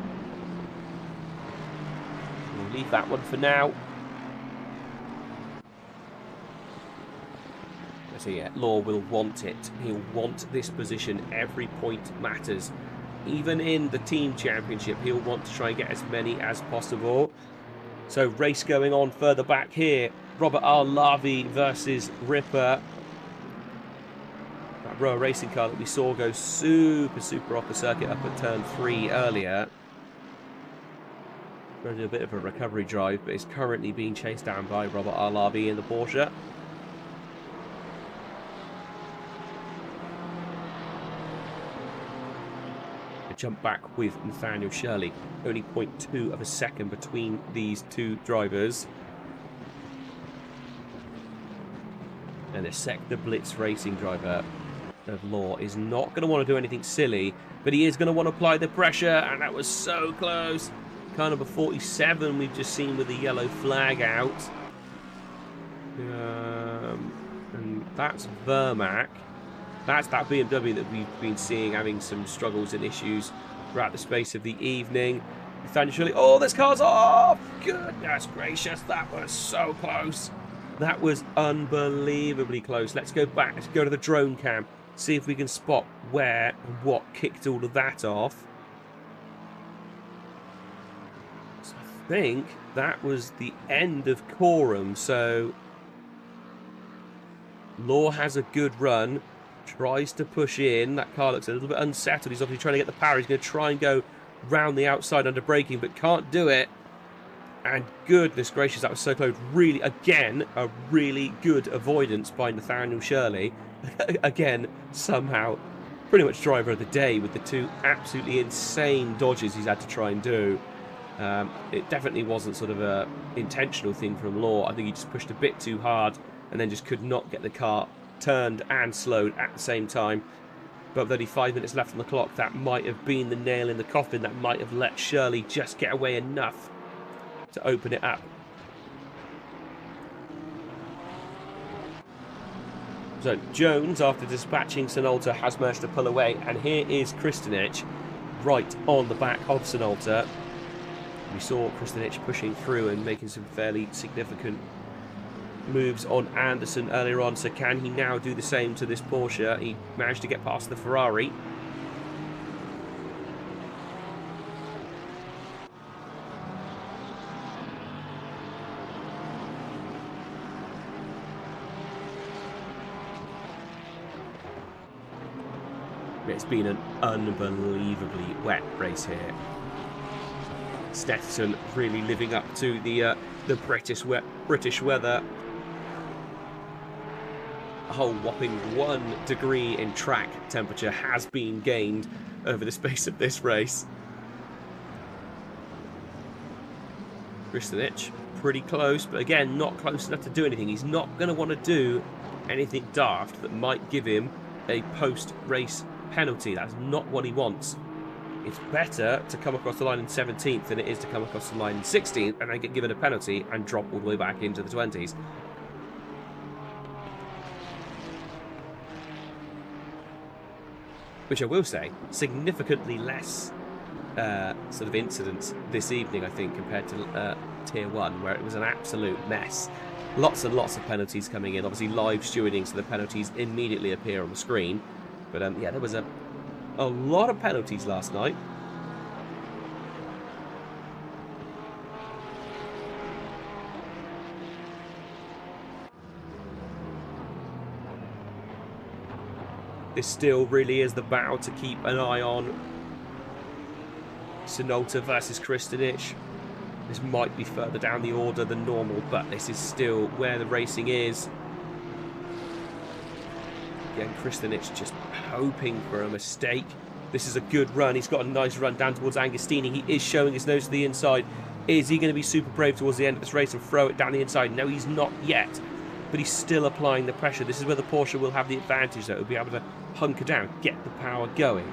We'll leave that one for now. So yeah, Law will want it. He'll want this position. Every point matters. Even in the team championship, he'll want to try and get as many as possible. So race going on further back here. Robert R. Lavi versus Ripper. That Roa racing car that we saw go super, super off the circuit up at turn 3 earlier. Going to do a bit of a recovery drive, but is currently being chased down by Robert R. Lavi in the Porsche. A jump back with Nathaniel Shirley. Only 0.2 of a second between these two drivers. And a Sector Blitz racing driver of Law is not going to want to do anything silly, but he is going to want to apply the pressure, and that was so close. Car number 47 we've just seen with the yellow flag out. And that's Vermac. That's that BMW that we've been seeing having some struggles and issues throughout the space of the evening. Nathaniel Shirley. Oh, this car's off! Goodness gracious, that was so close. That was unbelievably close. Let's go back. Let's go to the drone cam. See if we can spot where and what kicked all of that off. So I think that was the end of Quorum. So Law has a good run. Tries to push in. That car looks a little bit unsettled. He's obviously trying to get the power. He's going to try and go round the outside under braking, but can't do it. And goodness gracious, that was so close. Really, again, a really good avoidance by Nathaniel Shirley. Again, somehow, pretty much driver of the day with the two absolutely insane dodges he's had to try and do. It definitely wasn't sort of a intentional thing from Law. I think he just pushed a bit too hard and then just could not get the car turned and slowed at the same time. But with only 5 minutes left on the clock, that might have been the nail in the coffin. That might have let Shirley just get away enough to open it up. So Jones, after dispatching Sinolta, has managed to pull away, and here is Kristinich right on the back of Sinolta. We saw Kristinich pushing through and making some fairly significant moves on Anderson earlier on, so can he now do the same to this Porsche? He managed to get past the Ferrari. It's been an unbelievably wet race here. Snetterton really living up to the British weather. A whole whopping 1 degree in track temperature has been gained over the space of this race. Kristinich pretty close, but again not close enough to do anything. He's not going to want to do anything daft that might give him a post-race penalty. That's not what he wants. It's better to come across the line in 17th than it is to come across the line in 16th and then get given a penalty and drop all the way back into the 20s. Which I will say, significantly less sort of incidents this evening, I think, compared to Tier 1, where it was an absolute mess. Lots and lots of penalties coming in, obviously live stewarding, so the penalties immediately appear on the screen. But yeah, there was a lot of penalties last night. This still really is the battle to keep an eye on. Sinolta versus Kristinich. This might be further down the order than normal, but this is still where the racing is. Again, Kristinich just hoping for a mistake. This is a good run. He's got a nice run down towards Agostini. He is showing his nose to the inside. Is he going to be super brave towards the end of this race and throw it down the inside? No, he's not yet. But he's still applying the pressure. This is where the Porsche will have the advantage, though. He'll be able to hunker down, get the power going.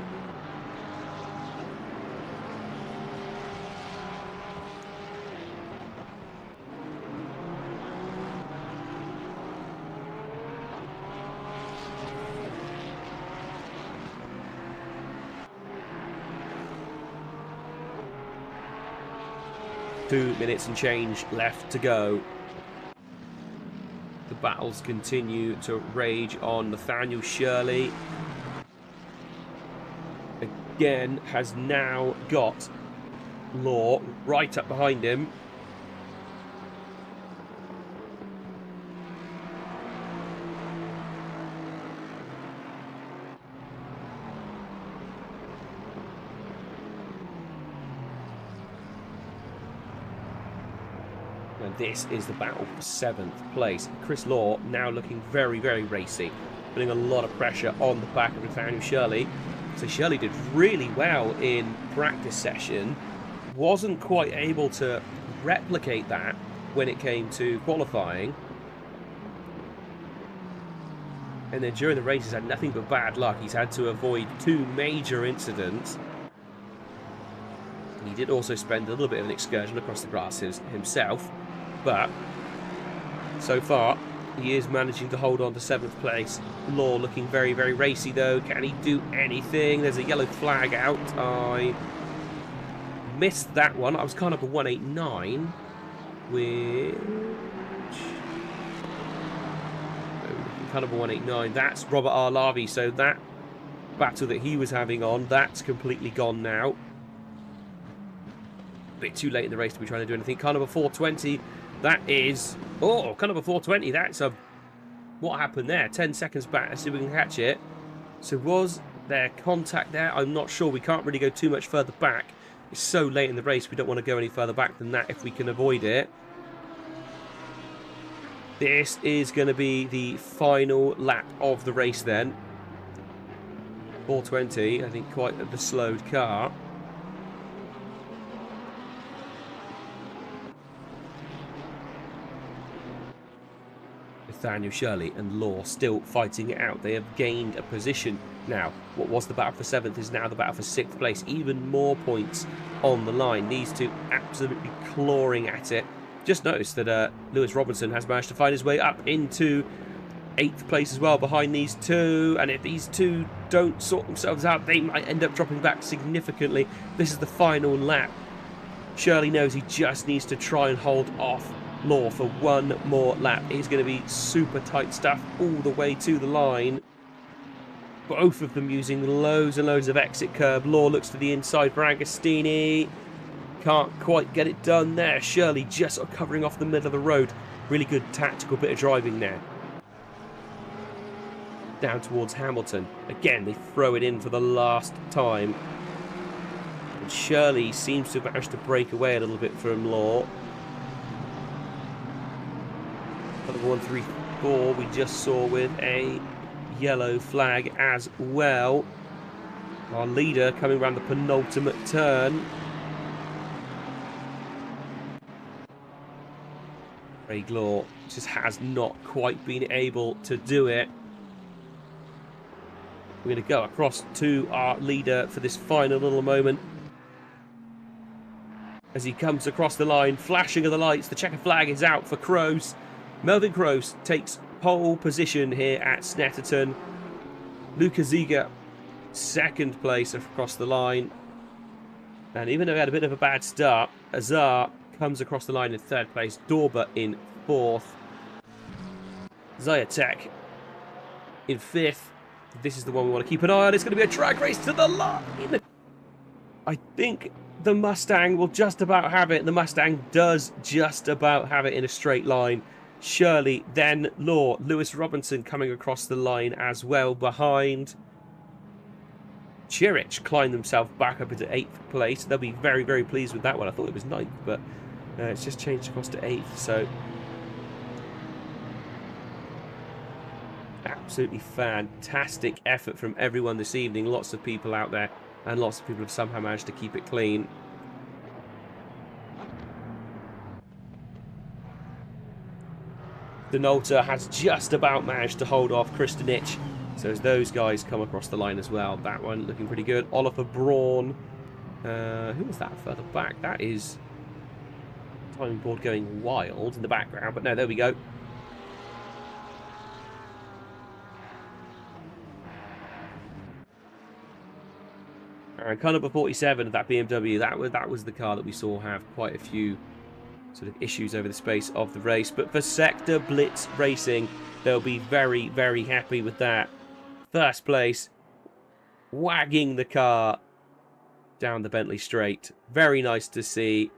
Two minutes and change left to go. The battles continue to rage on. Nathaniel Shirley again has now got Law right up behind him. And this is the battle for 7th place. Chris Law now looking very, very racy, putting a lot of pressure on the back of Nathaniel Shirley. So Shirley did really well in practice session, wasn't quite able to replicate that when it came to qualifying. And then during the race he's had nothing but bad luck. He's had to avoid 2 major incidents. He did also spend a little bit of an excursion across the grass himself. But so far, he is managing to hold on to 7th place. Law looking very, very racy, though. Can he do anything? There's a yellow flag out. I missed that one. I was kind of a 189, which car number 189. That's Robert R. Larvey. So that battle that he was having on, that's completely gone now. A bit too late in the race to be trying to do anything. Car number 420, that is... Oh, car number 420, that's a... What happened there? 10 seconds back. Let's see if we can catch it. So was there contact there? I'm not sure. We can't really go too much further back. It's so late in the race, we don't want to go any further back than that if we can avoid it. This is going to be the final lap of the race then. 420, I think quite the slowed car. Nathaniel Shirley and Law still fighting it out. They have gained a position now. What was the battle for 7th is now the battle for 6th place. Even more points on the line. These two absolutely clawing at it. Just noticed that Lewis Robinson has managed to find his way up into 8th place as well behind these two. And if these two don't sort themselves out, they might end up dropping back significantly. This is the final lap. Shirley knows he just needs to try and hold off Law for one more lap. It's going to be super tight stuff all the way to the line. Both of them using loads and loads of exit curb. Law looks to the inside for Agostini. Can't quite get it done there. Shirley just sort of covering off the middle of the road. Really good tactical bit of driving there. Down towards Hamilton. Again, they throw it in for the last time. And Shirley seems to have managed to break away a little bit from Law. 1, 3, 4 we just saw with a yellow flag as well. Our leader coming around the penultimate turn. Craig Law just has not quite been able to do it. We're going to go across to our leader for this final little moment. As he comes across the line, flashing of the lights, the checker flag is out for Kroos. Melvin Kroos takes pole position here at Snetterton. Luca Ziga, 2nd place across the line. And even though he had a bit of a bad start, Azar comes across the line in 3rd place. Dorber in 4th. Zayatek in 5th. This is the one we want to keep an eye on. It's going to be a drag race to the line. I think the Mustang will just about have it. The Mustang does just about have it in a straight line. Shirley, then Law. Lewis Robinson coming across the line as well behind. Chirich climbed himself back up into 8th place. They'll be very, very pleased with that one. I thought it was 9th, but it's just changed across to 8th. So absolutely fantastic effort from everyone this evening. Lots of people out there, and lots of people have somehow managed to keep it clean. Denolta has just about managed to hold off Kristanich. So as those guys come across the line as well, that one looking pretty good. Oliver Braun. Who was that further back? That is timing board going wild in the background. But no, there we go. And car number 47 of that BMW, that was the car that we saw have quite a few sort of issues over the space of the race. But for Sector Blitz Racing, they'll be very, very happy with that. 1st place, wagging the car down the Bentley straight. Very nice to see.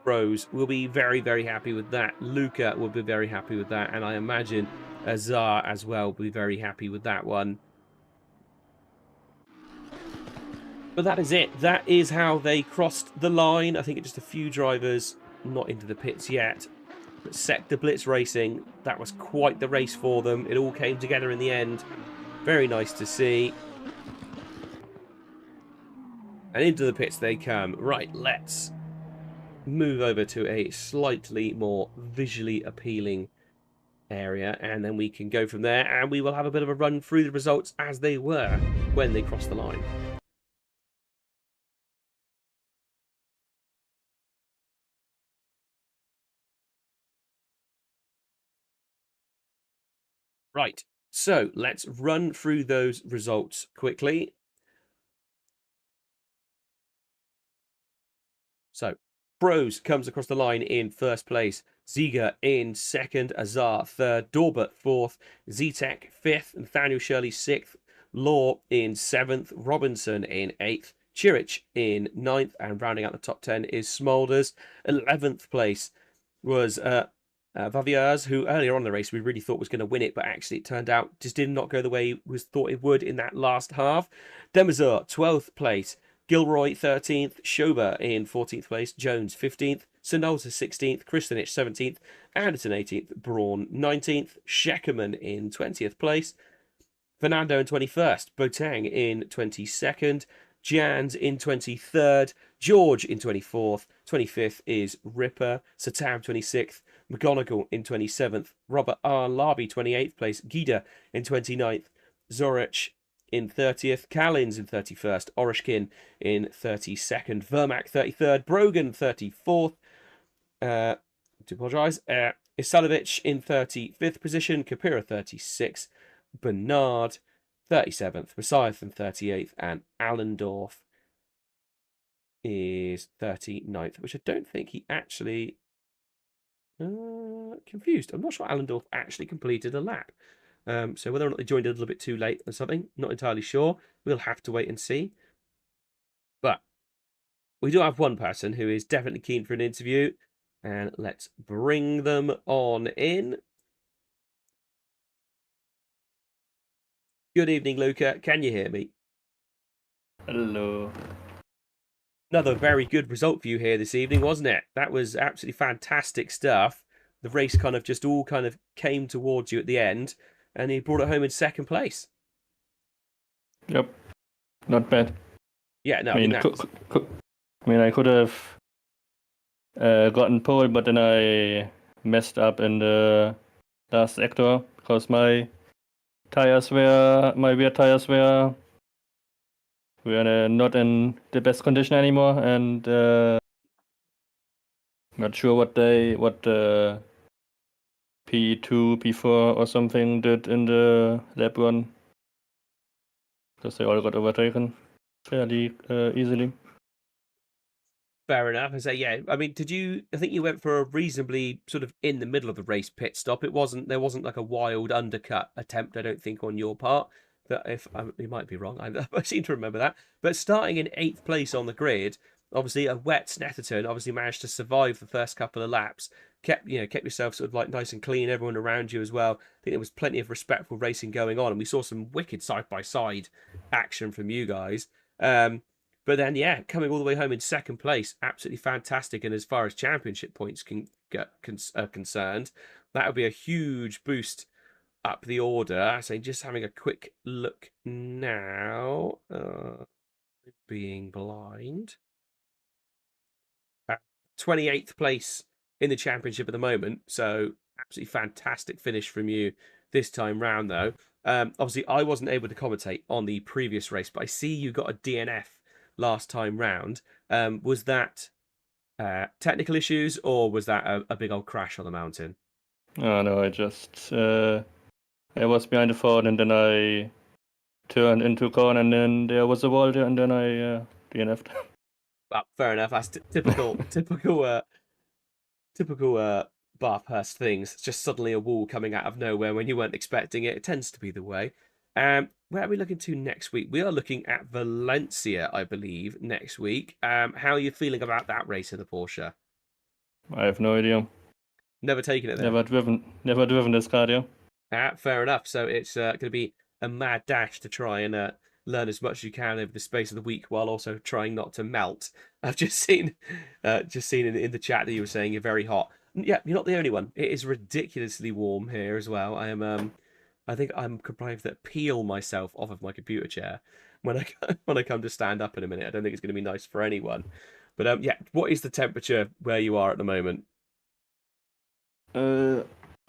Rose will be very, very happy with that. Luca will be very happy with that. And I imagine Azar as well will be very happy with that one. But that is it. That is how they crossed the line. I think it's just a few drivers not into the pits yet. But Sector Blitz Racing, that was quite the race for them. It all came together in the end. Very nice to see. And into the pits they come. Right, let's move over to a slightly more visually appealing area. And then we can go from there. And we will have a bit of a run through the results as they were when they crossed the line. Right, so let's run through those results quickly. So, Pros comes across the line in first place. Ziga in second. Azar third. Dorbert fourth. Zetek fifth. Nathaniel Shirley sixth. Law in seventh. Robinson in eighth. Chirich in ninth. And rounding out the top 10 is Smolders. 11th place was Vaviers, who earlier on in the race we really thought was going to win it, but actually it turned out just did not go the way it was thought it would in that last half. Demazur, 12th place. Gilroy, 13th. Schober in 14th place. Jones, 15th. Sinolta, 16th. Kristanich, 17th. Anderson, 18th. Braun, 19th. Scheckerman in 20th place. Fernando in 21st. Botang in 22nd. Jans in 23rd. George in 24th. 25th is Ripper. Satam, 26th. McGonagall in 27th. Robert R. Larby, 28th place. Gida in 29th. Zorich in 30th. Callins in 31st. Orishkin in 32nd. Vermac, 33rd. Brogan, 34th. To apologise. Isalovic in 35th position. Kapira, 36th. Bernard, 37th. Messiah in 38th. And Allendorf is 39th, which I don't think he actually... confused. I'm not sure Allendorf actually completed a lap. So whether or not they joined a little bit too late or something, not entirely sure. We'll have to wait and see. But we do have one person who is definitely keen for an interview. And let's bring them on in. Good evening, Luca. Can you hear me? Hello. Another very good result for you here this evening, wasn't it? That was absolutely fantastic stuff. The race kind of just all kind of came towards you at the end, and he brought it home in second place. Yep. Not bad. Yeah, no, I mean, I could have gotten pole, but then I messed up in the last sector because my rear tires were not in the best condition anymore, and not sure what the P2, P4 or something did in the lap run, because they all got overtaken fairly easily. Fair enough. And so, yeah, I mean, I think you went for a reasonably sort of in the middle of the race pit stop. There wasn't like a wild undercut attempt, I don't think, on your part. That if you might be wrong, I seem to remember that. But starting in 8th place on the grid, obviously a wet Snetterton obviously managed to survive the first couple of laps. Kept yourself sort of like nice and clean, everyone around you as well. I think there was plenty of respectful racing going on, and we saw some wicked side by side action from you guys. But then, yeah, coming all the way home in second place, absolutely fantastic. And as far as championship points are concerned, that would be a huge boost up the order. So just having a quick look now, being blind. 28th place in the championship at the moment. So absolutely fantastic finish from you this time round, though. Obviously, I wasn't able to commentate on the previous race, but I see you got a DNF last time round. Was that technical issues, or was that a big old crash on the mountain? Oh no, I was behind the fort, and then I turned into a corner, and then there was a wall there, and then I DNF'd. Well, fair enough. That's typical Bathurst things. It's just suddenly a wall coming out of nowhere when you weren't expecting it. It tends to be the way. Where are we looking to next week? We are looking at Valencia, I believe, next week. How are you feeling about that race in the Porsche? I have no idea. Never taken it there. Never driven this car, yeah. Fair enough. So it's going to be a mad dash to try and learn as much as you can over the space of the week, while also trying not to melt. I've just seen in the chat that you were saying you're very hot. Yeah, you're not the only one. It is ridiculously warm here as well. I think I'm contrived to peel myself off of my computer chair when I come to stand up in a minute. I don't think it's going to be nice for anyone. But yeah, what is the temperature where you are at the moment? I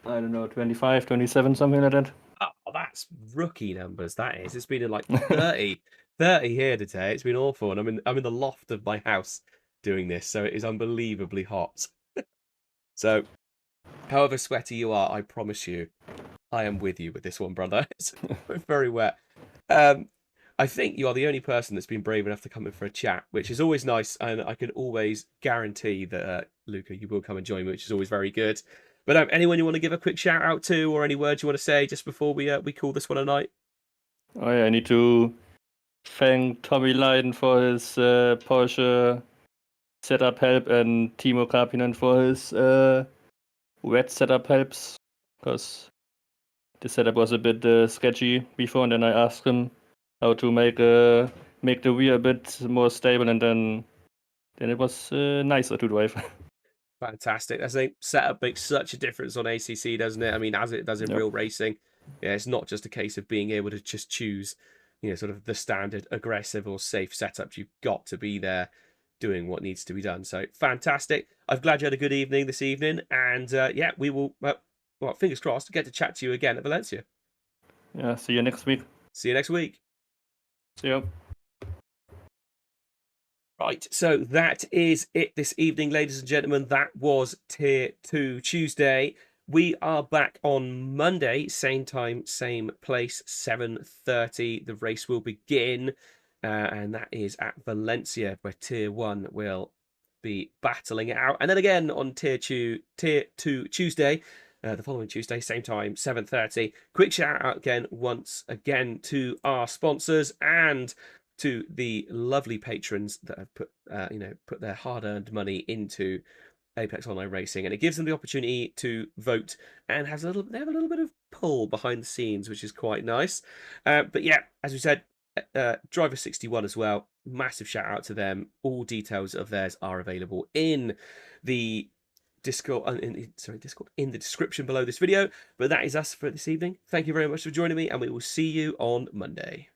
don't know, 25, 27, something like that. Oh, that's rookie numbers. That is. It's been in like 30 here today. It's been awful, and I'm in the loft of my house doing this, so it is unbelievably hot. So, however sweaty you are, I promise you, I am with you with this one, brother. It's very wet. I think you are the only person that's been brave enough to come in for a chat, which is always nice, and I can always guarantee that Luca, you will come and join me, which is always very good. But anyone you want to give a quick shout out to, or any words you want to say just before we call this one a night? Oh yeah, I need to thank Tommy Lydon for his Porsche setup help and Timo Karpinen for his wet setup helps, because the setup was a bit sketchy before, and then I asked him how to make the wheel a bit more stable, and then it was nicer to drive. Fantastic. I think setup makes such a difference on ACC, doesn't it? I mean, as it does in Yep. real racing. Yeah, it's not just a case of being able to just choose, sort of the standard aggressive or safe setup. You've got to be there doing what needs to be done. So fantastic. I'm glad you had a good evening this evening. And yeah, we will, well, fingers crossed, get to chat to you again at Valencia. Yeah, see you next week. See you next week. See you. Right, so that is it this evening, ladies and gentlemen. That was Tier 2 Tuesday. We are back on Monday, same time, same place, 7:30. The race will begin, and that is at Valencia, where Tier 1 will be battling it out. And then again on Tier 2 Tuesday, the following Tuesday, same time, 7:30. Quick shout out again, once again, to our sponsors and to the lovely patrons that have put their hard-earned money into Apex Online Racing, and it gives them the opportunity to vote and they have a little bit of pull behind the scenes, which is quite nice. But yeah, as we said, Driver 61 as well. Massive shout out to them. All details of theirs are available in the Discord, in the description below this video. But that is us for this evening. Thank you very much for joining me, and we will see you on Monday.